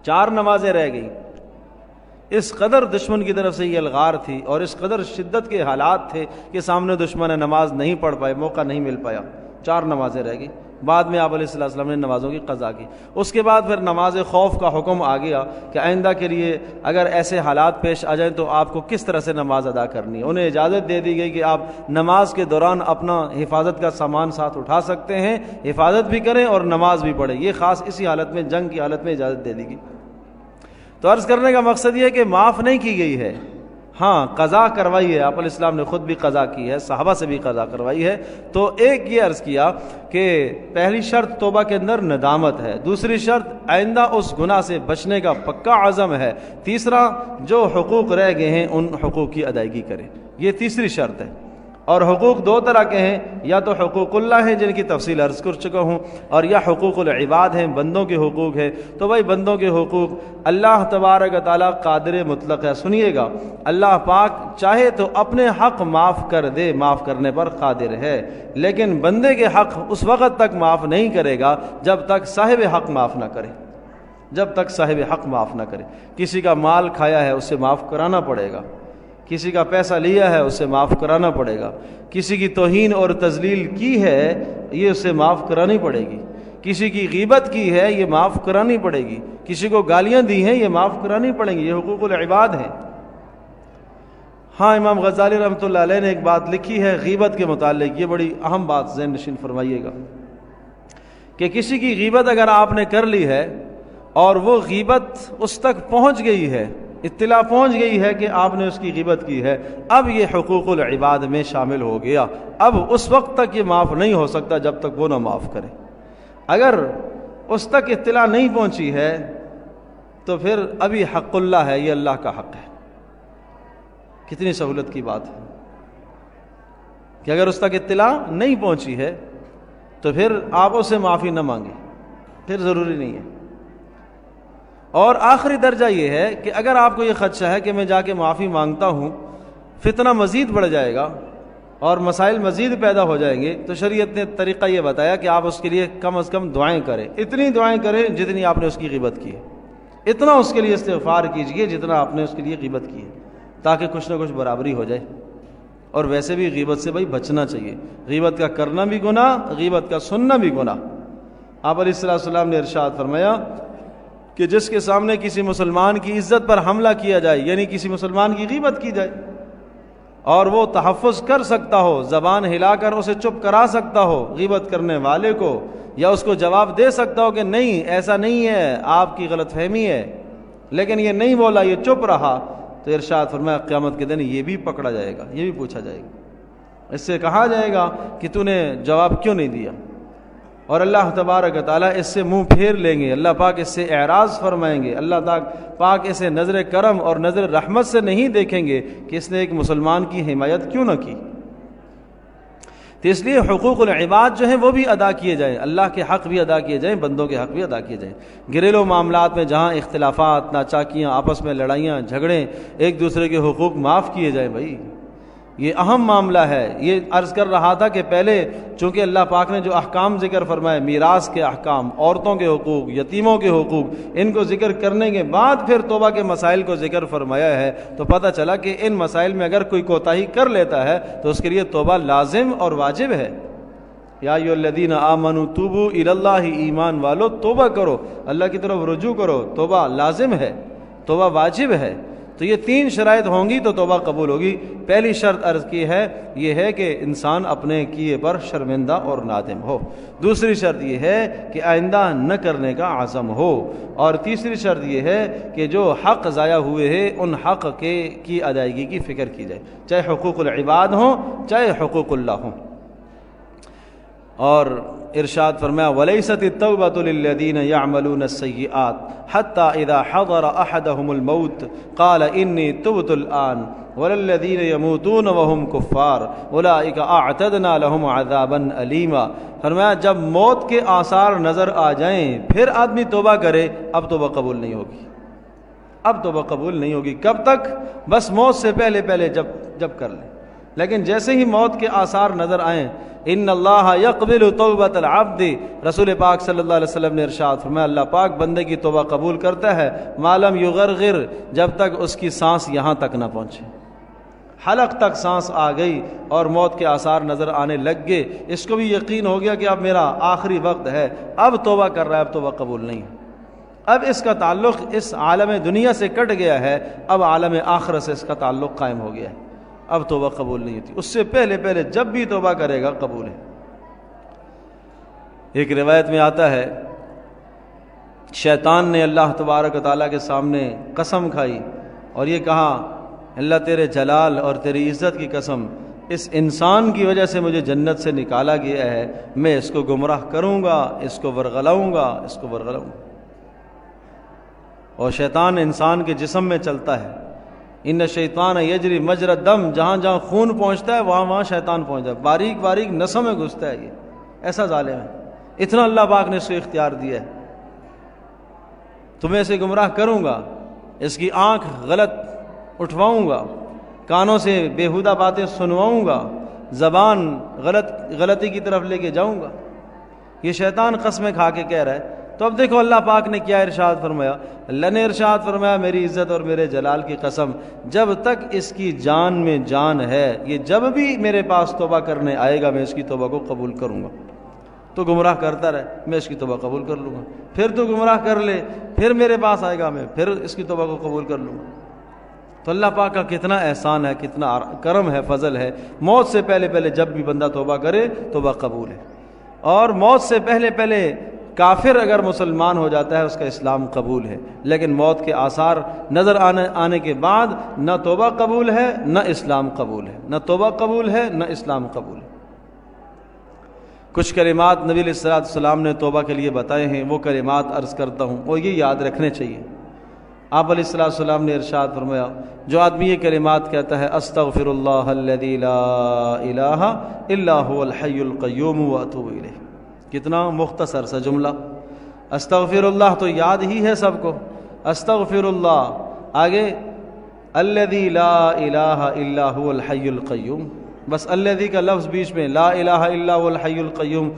[SPEAKER 1] 4 نمازیں رہ گئیں۔ اس قدر دشمن کی طرف سے یہ الغار تھی اور اس قدر شدت کے حالات تھے کہ سامنے دشمن نماز نہیں پڑھ پائے، موقع نہیں مل پایا، 4 نمازیں رہ گئی۔ بعد میں آپ علیہ السلام نے نمازوں کی قضا کی۔ اس کے بعد پھر نماز خوف کا حکم آ گیا کہ آئندہ کے لیے اگر ایسے حالات پیش آ جائیں تو آپ کو کس طرح سے نماز ادا کرنی ہے۔ انہیں اجازت دے دی گئی کہ آپ نماز کے دوران اپنا حفاظت کا سامان ساتھ اٹھا سکتے ہیں، حفاظت بھی کریں اور نماز بھی پڑھیں۔ یہ خاص اسی حالت میں، جنگ کی حالت میں اجازت دے دی گئی۔ تو عرض کرنے کا مقصد یہ ہے کہ معاف نہیں کی گئی ہے، ہاں قضا کروائی ہے۔ آپ علیہ السلام نے خود بھی قضا کی ہے، صحابہ سے بھی قضا کروائی ہے۔ تو ایک یہ عرض کیا کہ پہلی شرط توبہ کے اندر ندامت ہے، دوسری شرط آئندہ اس گناہ سے بچنے کا پکا عزم ہے، تیسرا جو حقوق رہ گئے ہیں ان حقوق کی ادائیگی کریں، یہ تیسری شرط ہے۔ اور حقوق 2 طرح کے ہیں، یا تو حقوق اللہ ہیں جن کی تفصیل عرض کر چکا ہوں، اور یا حقوق العباد ہیں، بندوں کے حقوق ہیں۔ تو بھائی بندوں کے حقوق، اللہ تبارک و تعالیٰ قادر مطلق ہے، سنیے گا، اللہ پاک چاہے تو اپنے حق معاف کر دے، معاف کرنے پر قادر ہے، لیکن بندے کے حق اس وقت تک معاف نہیں کرے گا جب تک صاحب حق معاف نہ کرے، جب تک صاحب حق معاف نہ کرے۔ کسی کا مال کھایا ہے اسے معاف کرانا پڑے گا، کسی کا پیسہ لیا ہے اسے معاف کرانا پڑے گا، کسی کی توہین اور تذلیل کی ہے یہ اسے معاف کرانی پڑے گی، کسی کی غیبت کی ہے یہ معاف کرانی پڑے گی، کسی کو گالیاں دی ہیں یہ معاف کرانی پڑیں گی، یہ حقوق العباد ہیں۔ ہاں امام غزالی رحمۃ اللہ علیہ نے ایک بات لکھی ہے غیبت کے متعلق، یہ بڑی اہم بات ذہن نشین فرمائیے گا کہ کسی کی غیبت اگر آپ نے کر لی ہے اور وہ غیبت اس تک پہنچ گئی ہے، اطلاع پہنچ گئی ہے کہ آپ نے اس کی غیبت کی ہے، اب یہ حقوق العباد میں شامل ہو گیا، اب اس وقت تک یہ معاف نہیں ہو سکتا جب تک وہ نہ معاف کرے۔ اگر اس تک اطلاع نہیں پہنچی ہے تو پھر ابھی حق اللہ ہے، یہ اللہ کا حق ہے۔ کتنی سہولت کی بات ہے کہ اگر اس تک اطلاع نہیں پہنچی ہے تو پھر آپ اسے معافی نہ مانگیں، پھر ضروری نہیں ہے۔ اور آخری درجہ یہ ہے کہ اگر آپ کو یہ خدشہ ہے کہ میں جا کے معافی مانگتا ہوں فتنہ مزید بڑھ جائے گا اور مسائل مزید پیدا ہو جائیں گے، تو شریعت نے طریقہ یہ بتایا کہ آپ اس کے لیے کم از کم دعائیں کریں، اتنی دعائیں کریں جتنی آپ نے اس کی غیبت کی ہے، اتنا اس کے لیے استغفار کیجئے جتنا آپ نے اس کے لیے غیبت کی ہے، تاکہ کچھ نہ کچھ برابری ہو جائے۔ اور ویسے بھی غیبت سے بھائی بچنا چاہیے، غیبت کا کرنا بھی گناہ، غیبت کا سننا بھی گناہ۔ آپ علیہ السلام نے ارشاد فرمایا کہ جس کے سامنے کسی مسلمان کی عزت پر حملہ کیا جائے، یعنی کسی مسلمان کی غیبت کی جائے اور وہ تحفظ کر سکتا ہو، زبان ہلا کر اسے چپ کرا سکتا ہو غیبت کرنے والے کو، یا اس کو جواب دے سکتا ہو کہ نہیں ایسا نہیں ہے، آپ کی غلط فہمی ہے، لیکن یہ نہیں بولا، یہ چپ رہا، تو ارشاد فرمایا قیامت کے دن یہ بھی پکڑا جائے گا، یہ بھی پوچھا جائے گا، اس سے کہا جائے گا کہ تو نے جواب کیوں نہیں دیا، اور اللہ تبارک و تعالیٰ اس سے منہ پھیر لیں گے، اللہ پاک اس سے اعراض فرمائیں گے، اللہ پاک اسے نظر کرم اور نظر رحمت سے نہیں دیکھیں گے کہ اس نے ایک مسلمان کی حمایت کیوں نہ کی۔ تو اس لیے حقوق العباد جو ہیں وہ بھی ادا کیے جائیں، اللہ کے حق بھی ادا کیے جائیں، بندوں کے حق بھی ادا کیے جائیں۔ گھریلو معاملات میں جہاں اختلافات، ناچاکیاں، آپس میں لڑائیاں جھگڑیں، ایک دوسرے کے حقوق معاف کیے جائیں، بھائی یہ اہم معاملہ ہے۔ یہ عرض کر رہا تھا کہ پہلے چونکہ اللہ پاک نے جو احکام ذکر فرمائے، میراث کے احکام، عورتوں کے حقوق، یتیموں کے حقوق، ان کو ذکر کرنے کے بعد پھر توبہ کے مسائل کو ذکر فرمایا ہے، تو پتہ چلا کہ ان مسائل میں اگر کوئی کوتاہی کر لیتا ہے تو اس کے لیے توبہ لازم اور واجب ہے۔ یا ایھا الذین آمنوا توبوا الی اللہ، ایمان والو توبہ کرو، اللہ کی طرف رجوع کرو، توبہ لازم ہے، توبہ واجب ہے۔ تو یہ 3 شرائط ہوں گی تو توبہ قبول ہوگی۔ پہلی شرط عرض کی ہے یہ ہے کہ انسان اپنے کیے پر شرمندہ اور نادم ہو، دوسری شرط یہ ہے کہ آئندہ نہ کرنے کا عزم ہو، اور تیسری شرط یہ ہے کہ جو حق ضائع ہوئے ہیں ان حق کی ادائیگی کی فکر کی جائے، چاہے حقوق العباد ہوں چاہے حقوق اللہ ہوں۔ اور ارشاد فرمایا وَلَيْسَتِ التَّوْبَةُ لِلَّذِينَ يَعْمَلُونَ السَّيِّئَاتِ حَتَّى إِذَا حَضَرَ أَحَدَهُمُ الْمَوْتُ قَالَ إِنِّي تُبْتُ الْآنَ وَلَلَّذِينَ يَمُوتُونَ وَهُمْ كُفَّارٌ أُولَئِكَ أَعْتَدْنَا لَهُمْ عَذَابًا أَلِيمًا۔ فرمایا جب موت کے آثار نظر آ جائیں پھر آدمی توبہ کرے، اب توبہ قبول نہیں ہوگی، اب توبہ قبول نہیں ہوگی۔ کب تک؟ بس موت سے پہلے پہلے جب کر لیں، لیکن جیسے ہی موت کے آثار نظر آئیں ان اللہ یقبل توبۃ العبد، رسول پاک صلی اللہ علیہ وسلم نے ارشاد فرمایا اللہ پاک بندے کی توبہ قبول کرتا ہے ما لم یغرغر، جب تک اس کی سانس یہاں تک نہ پہنچے، حلق تک سانس آ گئی اور موت کے آثار نظر آنے لگ گئے، اس کو بھی یقین ہو گیا کہ اب میرا آخری وقت ہے، اب توبہ کر رہا ہے، اب توبہ قبول نہیں ہے، اب اس کا تعلق اس عالم دنیا سے کٹ گیا ہے، اب عالم آخرت سے اس کا تعلق قائم ہو گیا ہے، اب توبہ قبول نہیں ہوتی، اس سے پہلے پہلے جب بھی توبہ کرے گا قبول ہے۔ ایک روایت میں آتا ہے شیطان نے اللہ تبارک و تعالیٰ کے سامنے قسم کھائی اور یہ کہا اللہ تیرے جلال اور تیری عزت کی قسم، اس انسان کی وجہ سے مجھے جنت سے نکالا گیا ہے، میں اس کو گمراہ کروں گا، اس کو ورغلاؤں گا، اس کو ورغلاؤں گا۔ اور شیطان انسان کے جسم میں چلتا ہے، ان شیطان یجری مجرى الدم، جہاں جہاں خون پہنچتا ہے وہاں وہاں شیطان پہنچتا ہے، باریک باریک نسوں میں گھستا ہے، یہ ایسا ظالم ہے، اتنا اللہ پاک نے اس کو اختیار دیا ہے۔ تمہیں اسے گمراہ کروں گا، اس کی آنکھ غلط اٹھواؤں گا، کانوں سے بیہودہ باتیں سنواؤں گا، زبان غلطی کی طرف لے کے جاؤں گا، یہ شیطان قسمیں کھا کے کہہ رہا ہے۔ تو اب دیکھو اللہ پاک نے کیا ارشاد فرمایا، اللہ نے ارشاد فرمایا میری عزت اور میرے جلال کی قسم، جب تک اس کی جان میں جان ہے، یہ جب بھی میرے پاس توبہ کرنے آئے گا میں اس کی توبہ کو قبول کروں گا۔ تو گمراہ کرتا رہے میں اس کی توبہ قبول کر لوں گا، پھر تو گمراہ کر لے، پھر میرے پاس آئے گا میں پھر اس کی توبہ کو قبول کر لوں گا۔ تو اللہ پاک کا کتنا احسان ہے، کتنا کرم ہے، فضل ہے، موت سے پہلے پہلے جب بھی بندہ توبہ کرے توبہ قبول ہے۔ اور موت سے پہلے پہلے کافر اگر مسلمان ہو جاتا ہے اس کا اسلام قبول ہے، لیکن موت کے آثار نظر آنے کے بعد نہ توبہ قبول ہے نہ اسلام قبول ہے، نہ توبہ قبول ہے نہ اسلام قبول ہے۔ کچھ کلمات نبی علیہ السلام نے توبہ کے لیے بتائے ہیں، وہ کلمات عرض کرتا ہوں اور یہ یاد رکھنے چاہیے۔ آپ علیہ السلام نے ارشاد فرمایا جو آدمی یہ کلمات کہتا ہے استغفر اللہ الذی لا الہ الا هو الحی القیوم واتوب الیہ، کتنا مختصر سا جملہ، استغفر اللہ تو یاد ہی ہے سب کو، استغفر اللہ، آگے الذی لا الہ الا هو الحی القیوم، بس الذی کا لفظ بیچ میں، لا الہ الا هو الحی القیوم،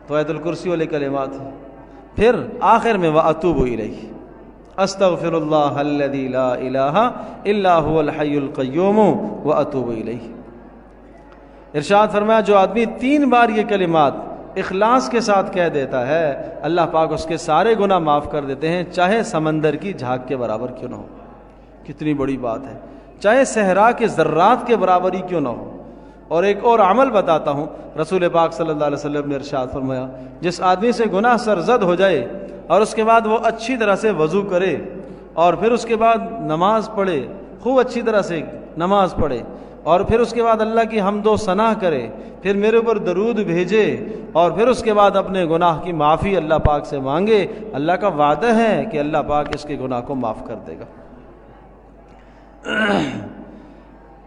[SPEAKER 1] تو آیت الکرسی والے کلمات ہیں، پھر آخر میں واتوب الیہ، استغفر اللہ الذی لا الہ الا هو الحی القیوم واتوب الیہ۔ ارشاد فرمایا جو آدمی 3 بار یہ کلمات اخلاص کے ساتھ کہہ دیتا ہے اللہ پاک اس کے سارے گناہ معاف کر دیتے ہیں، چاہے سمندر کی جھاگ کے برابر کیوں نہ ہو، کتنی بڑی بات ہے، چاہے صحرا کے ذرات کے برابر ہی کیوں نہ ہو۔ اور ایک اور عمل بتاتا ہوں، رسول پاک صلی اللہ علیہ وسلم نے ارشاد فرمایا جس آدمی سے گناہ سرزد ہو جائے اور اس کے بعد وہ اچھی طرح سے وضو کرے اور پھر اس کے بعد نماز پڑھے، خوب اچھی طرح سے نماز پڑھے اور پھر اس کے بعد اللہ کی حمد و ثنا کرے، پھر میرے اوپر درود بھیجے اور پھر اس کے بعد اپنے گناہ کی معافی اللہ پاک سے مانگے، اللہ کا وعدہ ہے کہ اللہ پاک اس کے گناہ کو معاف کر دے گا۔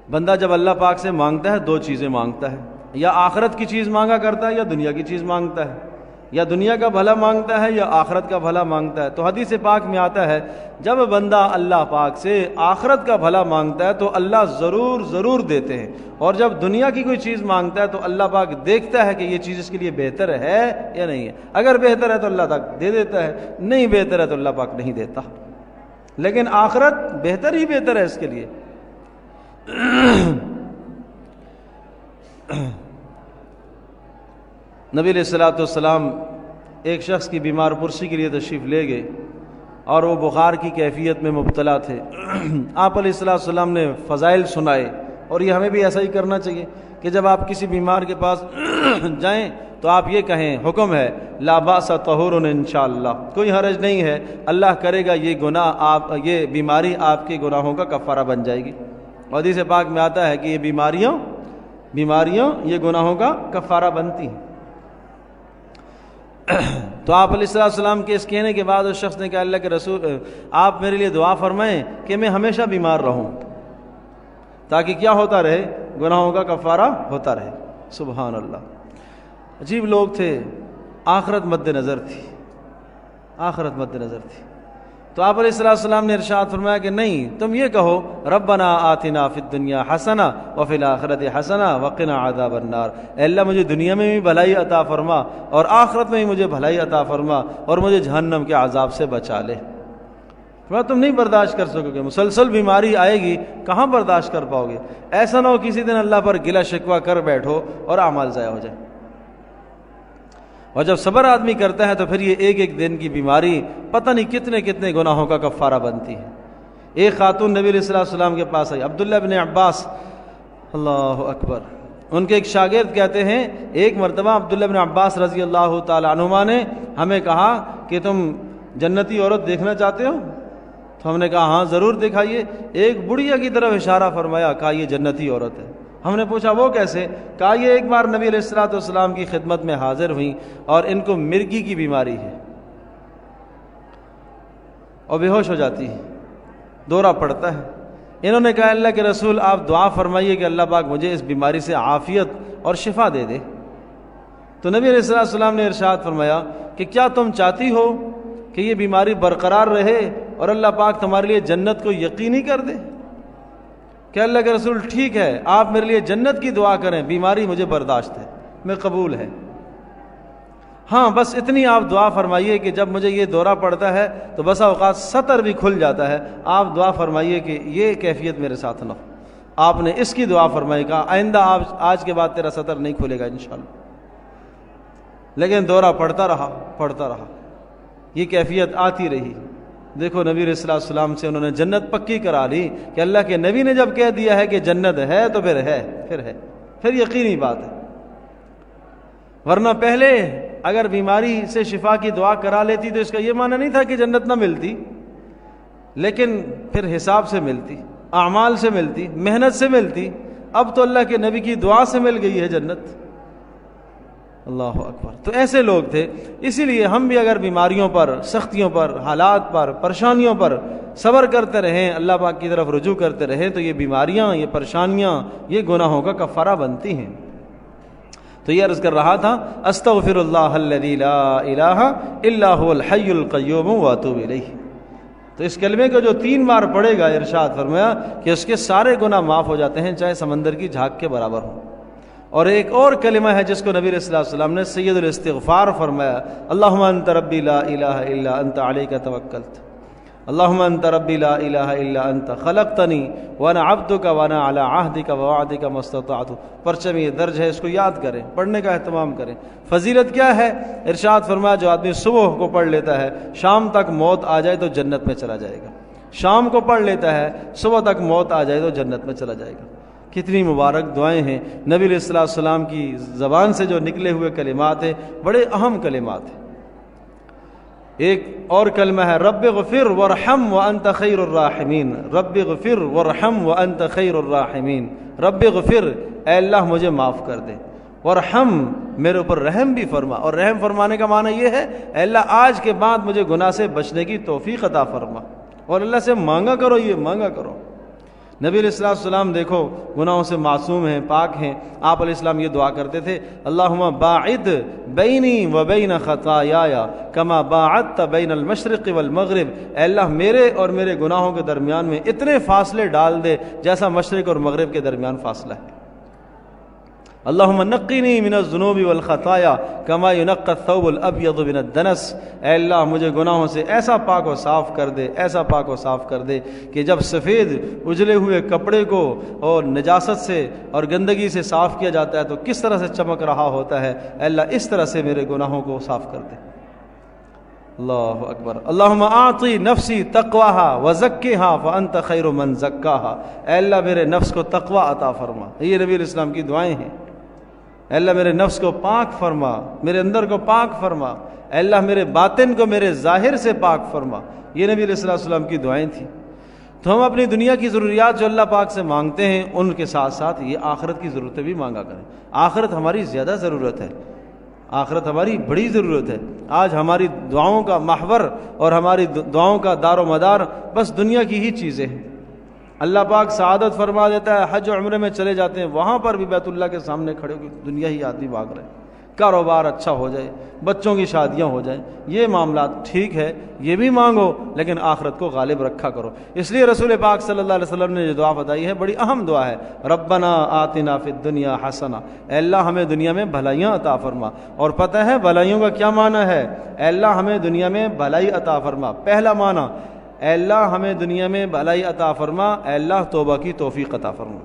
[SPEAKER 1] بندہ جب اللہ پاک سے مانگتا ہے 2 چیزیں مانگتا ہے، یا آخرت کی چیز مانگا کرتا ہے یا دنیا کی چیز مانگتا ہے، یا دنیا کا بھلا مانگتا ہے یا آخرت کا بھلا مانگتا ہے۔ تو حدیث پاک میں آتا ہے جب بندہ اللہ پاک سے آخرت کا بھلا مانگتا ہے تو اللہ ضرور ضرور دیتے ہیں، اور جب دنیا کی کوئی چیز مانگتا ہے تو اللہ پاک دیکھتا ہے کہ یہ چیز اس کے لیے بہتر ہے یا نہیں ہے، اگر بہتر ہے تو اللہ پاک دے دیتا ہے، نہیں بہتر ہے تو اللہ پاک نہیں دیتا، لیکن آخرت بہتر ہی بہتر ہے اس کے لیے۔ نبی علیہ الصلوۃ والسلام ایک شخص کی بیمار پرسی کے لیے تشریف لے گئے اور وہ بخار کی کیفیت میں مبتلا تھے۔ آپ علیہ السلام نے فضائل سنائے، اور یہ ہمیں بھی ایسا ہی کرنا چاہیے کہ جب آپ کسی بیمار کے پاس جائیں تو آپ یہ کہیں، حکم ہے لا باس طہور انشاءاللہ، کوئی حرج نہیں ہے، اللہ کرے گا یہ گناہ یہ بیماری آپ کے گناہوں کا کفارہ بن جائے گی۔ حدیث پاک میں آتا ہے کہ یہ بیماریاں یہ گناہوں کا کفارہ بنتی ہیں۔ تو آپ علیہ السلام کے اس کہنے کے بعد اس شخص نے کہا، اللہ کے رسول آپ میرے لیے دعا فرمائیں کہ میں ہمیشہ بیمار رہوں، تاکہ کیا ہوتا رہے، گناہوں کا کفارہ ہوتا رہے۔ سبحان اللہ، عجیب لوگ تھے، آخرت مد نظر تھی، آخرت مد نظر تھی۔ تو آپ علیہ السلام نے ارشاد فرمایا کہ نہیں، تم یہ کہو ربنا آتنا فی الدنیا حسنہ وفی الآخرۃ حسنہ وقنا عذاب النار، اے اللہ مجھے دنیا میں بھی بھلائی عطا فرما اور آخرت میں بھی مجھے بھلائی عطا فرما اور مجھے جہنم کے عذاب سے بچا لے۔ تم نہیں برداشت کر سکو گے، مسلسل بیماری آئے گی، کہاں برداشت کر پاؤ گے؟ ایسا نہ ہو کسی دن اللہ پر گلہ شکوہ کر بیٹھو اور اعمال ضائع ہو جائے۔ اور جب صبر آدمی کرتا ہے تو پھر یہ ایک ایک دن کی بیماری پتہ نہیں کتنے کتنے گناہوں کا کفارہ بنتی ہے۔ ایک خاتون نبی علیہ السلام کے پاس آئی، عبداللہ بن عباس، اللہ اکبر، ان کے ایک شاگرد کہتے ہیں ایک مرتبہ عبداللہ بن عباس رضی اللہ تعالی عنہما نے ہمیں کہا کہ تم جنتی عورت دیکھنا چاہتے ہو؟ تو ہم نے کہا ہاں ضرور دکھائیے۔ ایک بڑھیا کی طرف اشارہ فرمایا، کہا یہ جنتی عورت ہے۔ ہم نے پوچھا وہ کیسے؟ کہا یہ ایک بار نبی علیہ السلام کی خدمت میں حاضر ہوئیں اور ان کو مرگی کی بیماری ہے اور بے ہوش ہو جاتی ہے، دورہ پڑتا ہے۔ انہوں نے کہا اللہ کے رسول آپ دعا فرمائیے کہ اللہ پاک مجھے اس بیماری سے عافیت اور شفا دے دے۔ تو نبی علیہ السلام نے ارشاد فرمایا کہ کیا تم چاہتی ہو کہ یہ بیماری برقرار رہے اور اللہ پاک تمہارے لیے جنت کو یقینی کر دے؟ کہ اللہ کے رسول ٹھیک ہے، آپ میرے لیے جنت کی دعا کریں، بیماری مجھے برداشت ہے، میں قبول ہے، ہاں بس اتنی آپ دعا فرمائیے کہ جب مجھے یہ دورہ پڑتا ہے تو بسا اوقات سطر بھی کھل جاتا ہے، آپ دعا فرمائیے کہ یہ کیفیت میرے ساتھ نہ ہو۔ آپ نے اس کی دعا فرمائی، کہا آئندہ آج کے بعد تیرا سطر نہیں کھلے گا انشاءاللہ۔ لیکن دورہ پڑتا رہا، یہ کیفیت آتی رہی۔ دیکھو نبی علیہ السلام سے انہوں نے جنت پکی کرا لی کہ اللہ کے نبی نے جب کہہ دیا ہے کہ جنت ہے تو پھر یقینی بات ہے۔ ورنہ پہلے اگر بیماری سے شفا کی دعا کرا لیتی تو اس کا یہ معنی نہیں تھا کہ جنت نہ ملتی، لیکن پھر حساب سے ملتی، اعمال سے ملتی، محنت سے ملتی۔ اب تو اللہ کے نبی کی دعا سے مل گئی ہے جنت۔ اللہ اکبر۔ تو ایسے لوگ تھے۔ اسی لیے ہم بھی اگر بیماریوں پر، سختیوں پر، حالات پر، پریشانیوں پر صبر کرتے رہیں، اللہ پاک کی طرف رجوع کرتے رہیں، تو یہ بیماریاں، یہ پریشانیاں، یہ گناہوں کا کفارہ بنتی ہیں۔ تو یہ عرض کر رہا تھا استغفر اللہ الذی لا الہ الا هو الحی القیوم واتوب الیہ۔ تو اس کلمے کو جو 3 بار پڑھے گا، ارشاد فرمایا کہ اس کے سارے گناہ معاف ہو جاتے ہیں، چاہے سمندر کی جھاگ کے برابر ہوں۔ اور ایک اور کلمہ ہے جس کو نبی علیہ السلام نے سید الاستغفار فرمایا، اللہم انت ربی لا الہ الا انت علیک توکلت، اللہم انت ربی لا الہ الا انت خلقتنی وانا عبدک وانا علی عہدک ووعدک ما استطعت۔ پرچم یہ درج ہے، اس کو یاد کریں، پڑھنے کا اہتمام کریں۔ فضیلت کیا ہے؟ ارشاد فرمایا جو آدمی صبح کو پڑھ لیتا ہے، شام تک موت آ جائے تو جنت میں چلا جائے گا۔ شام کو پڑھ لیتا ہے، صبح تک موت آ جائے تو جنت میں چلا جائے گا۔ کتنی مبارک دعائیں ہیں نبی علیہ السلام کی زبان سے جو نکلے ہوئے کلمات ہیں، بڑے اہم کلمات ہیں۔ ایک اور کلمہ ہے رب اغفر وارحم وانت خیر الراحمین، رب اغفر وارحم وانت خیر الراحمین۔ رب اغفر، اے اللہ مجھے معاف کر دے، وارحم، میرے اوپر رحم بھی فرما۔ اور رحم فرمانے کا معنی یہ ہے اے اللہ آج کے بعد مجھے گناہ سے بچنے کی توفیق عطا فرما، اور اللہ سے مانگا کرو، یہ مانگا کرو۔ نبی علیہ السلام دیکھو گناہوں سے معصوم ہیں، پاک ہیں۔ آپ علیہ السلام یہ دعا کرتے تھے اللہم باعد بینی و بین خطایایا کما باعدت بین المشرق والمغرب، اے اللہ میرے اور میرے گناہوں کے درمیان میں اتنے فاصلے ڈال دے جیسا مشرق اور مغرب کے درمیان فاصلہ ہے۔ اللہم نقینی من الذنوب والخطایا کما ینقی الثوب الابیض من الدنس، اے اللہ مجھے گناہوں سے ایسا پاک و صاف کر دے، ایسا پاک و صاف کر دے کہ جب سفید اجلے ہوئے کپڑے کو اور نجاست سے اور گندگی سے صاف کیا جاتا ہے تو کس طرح سے چمک رہا ہوتا ہے، اے اللہ اس طرح سے میرے گناہوں کو صاف کر دے۔ اللہ اکبر. اللہم اعطی نفسی تقواہا وزکھہا فانت خیر من زکاہا. اے اللہ میرے نفس کو تقوی عطا فرما. یہ نبی علیہ السلام کی دعائیں ہیں. اے اللہ میرے نفس کو پاک فرما, میرے اندر کو پاک فرما. اے اللہ میرے باطن کو میرے ظاہر سے پاک فرما. یہ نبی علیہ السلام کی دعائیں تھیں. تو ہم اپنی دنیا کی ضروریات جو اللہ پاک سے مانگتے ہیں ان کے ساتھ ساتھ یہ آخرت کی ضرورتیں بھی مانگا کریں. آخرت ہماری زیادہ ضرورت ہے, آخرت ہماری بڑی ضرورت ہے. آج ہماری دعاؤں کا محور اور ہماری دعاؤں کا دار و مدار بس دنیا کی ہی چیزیں ہیں. اللہ پاک سعادت فرما دیتا ہے, حج و عمرے میں چلے جاتے ہیں, وہاں پر بھی بیت اللہ کے سامنے کھڑے ہو کے دنیا ہی آدمی مانگ رہے ہیں. کاروبار اچھا ہو جائے, بچوں کی شادیاں ہو جائیں, یہ معاملات ٹھیک ہے, یہ بھی مانگو, لیکن آخرت کو غالب رکھا کرو. اس لیے رسول پاک صلی اللہ علیہ وسلم نے جو دعا بتائی ہے بڑی اہم دعا ہے, ربنا آتنا فی الدنیا حسنہ. اے اللہ ہمیں دنیا میں بھلائیاں عطا فرما. اور پتہ ہے بھلائیوں کا کیا معنی ہے؟ اے اللہ ہمیں دنیا میں بھلائی عطا فرما. پہلا معنی, اے اللہ ہمیں دنیا میں بھلائی عطا فرما, اے اللہ توبہ کی توفیق عطا فرما.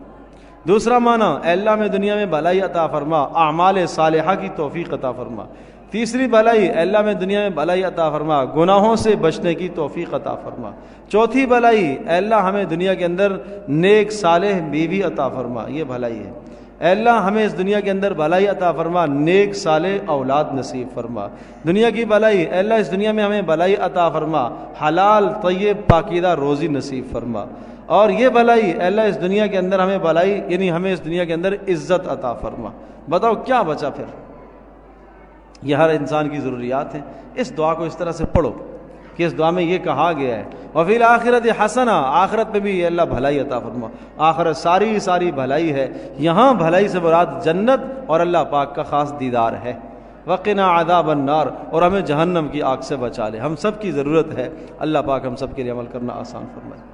[SPEAKER 1] دوسرا معنی, اے اللہ میں دنیا میں بھلائی عطا فرما, اعمال صالحہ کی توفیق عطا فرما. تیسری بھلائی, اے اللہ میں دنیا میں بھلائی عطا فرما, گناہوں سے بچنے کی توفیق عطا فرما. چوتھی بھلائی, اے اللہ ہمیں دنیا کے اندر نیک صالح بیوی عطا فرما. یہ بھلائی ہے. اے اللہ ہمیں اس دنیا کے اندر بھلائی عطا فرما, نیک صالح اولاد نصیب فرما. دنیا کی بھلائی, اے اللہ اس دنیا میں ہمیں بھلائی عطا فرما, حلال طیب پاکیزہ روزی نصیب فرما. اور یہ بھلائی, اے اللہ اس دنیا کے اندر ہمیں بھلائی یعنی ہمیں اس دنیا کے اندر عزت عطا فرما. بتاؤ کیا بچا پھر؟ یہ ہر انسان کی ضروریات ہیں. اس دعا کو اس طرح سے پڑھو کہ اس دعا میں یہ کہا گیا ہے, وفی الآخرت حسنہ, آخرت میں بھی یہ اللہ بھلائی عطا فرما. آخرت ساری بھلائی ہے. یہاں بھلائی سے مراد جنت اور اللہ پاک کا خاص دیدار ہے. وقنا عذاب النار, اور ہمیں جہنم کی آگ سے بچا لے. ہم سب کی ضرورت ہے. اللہ پاک ہم سب کے لیے عمل کرنا آسان فرمائے.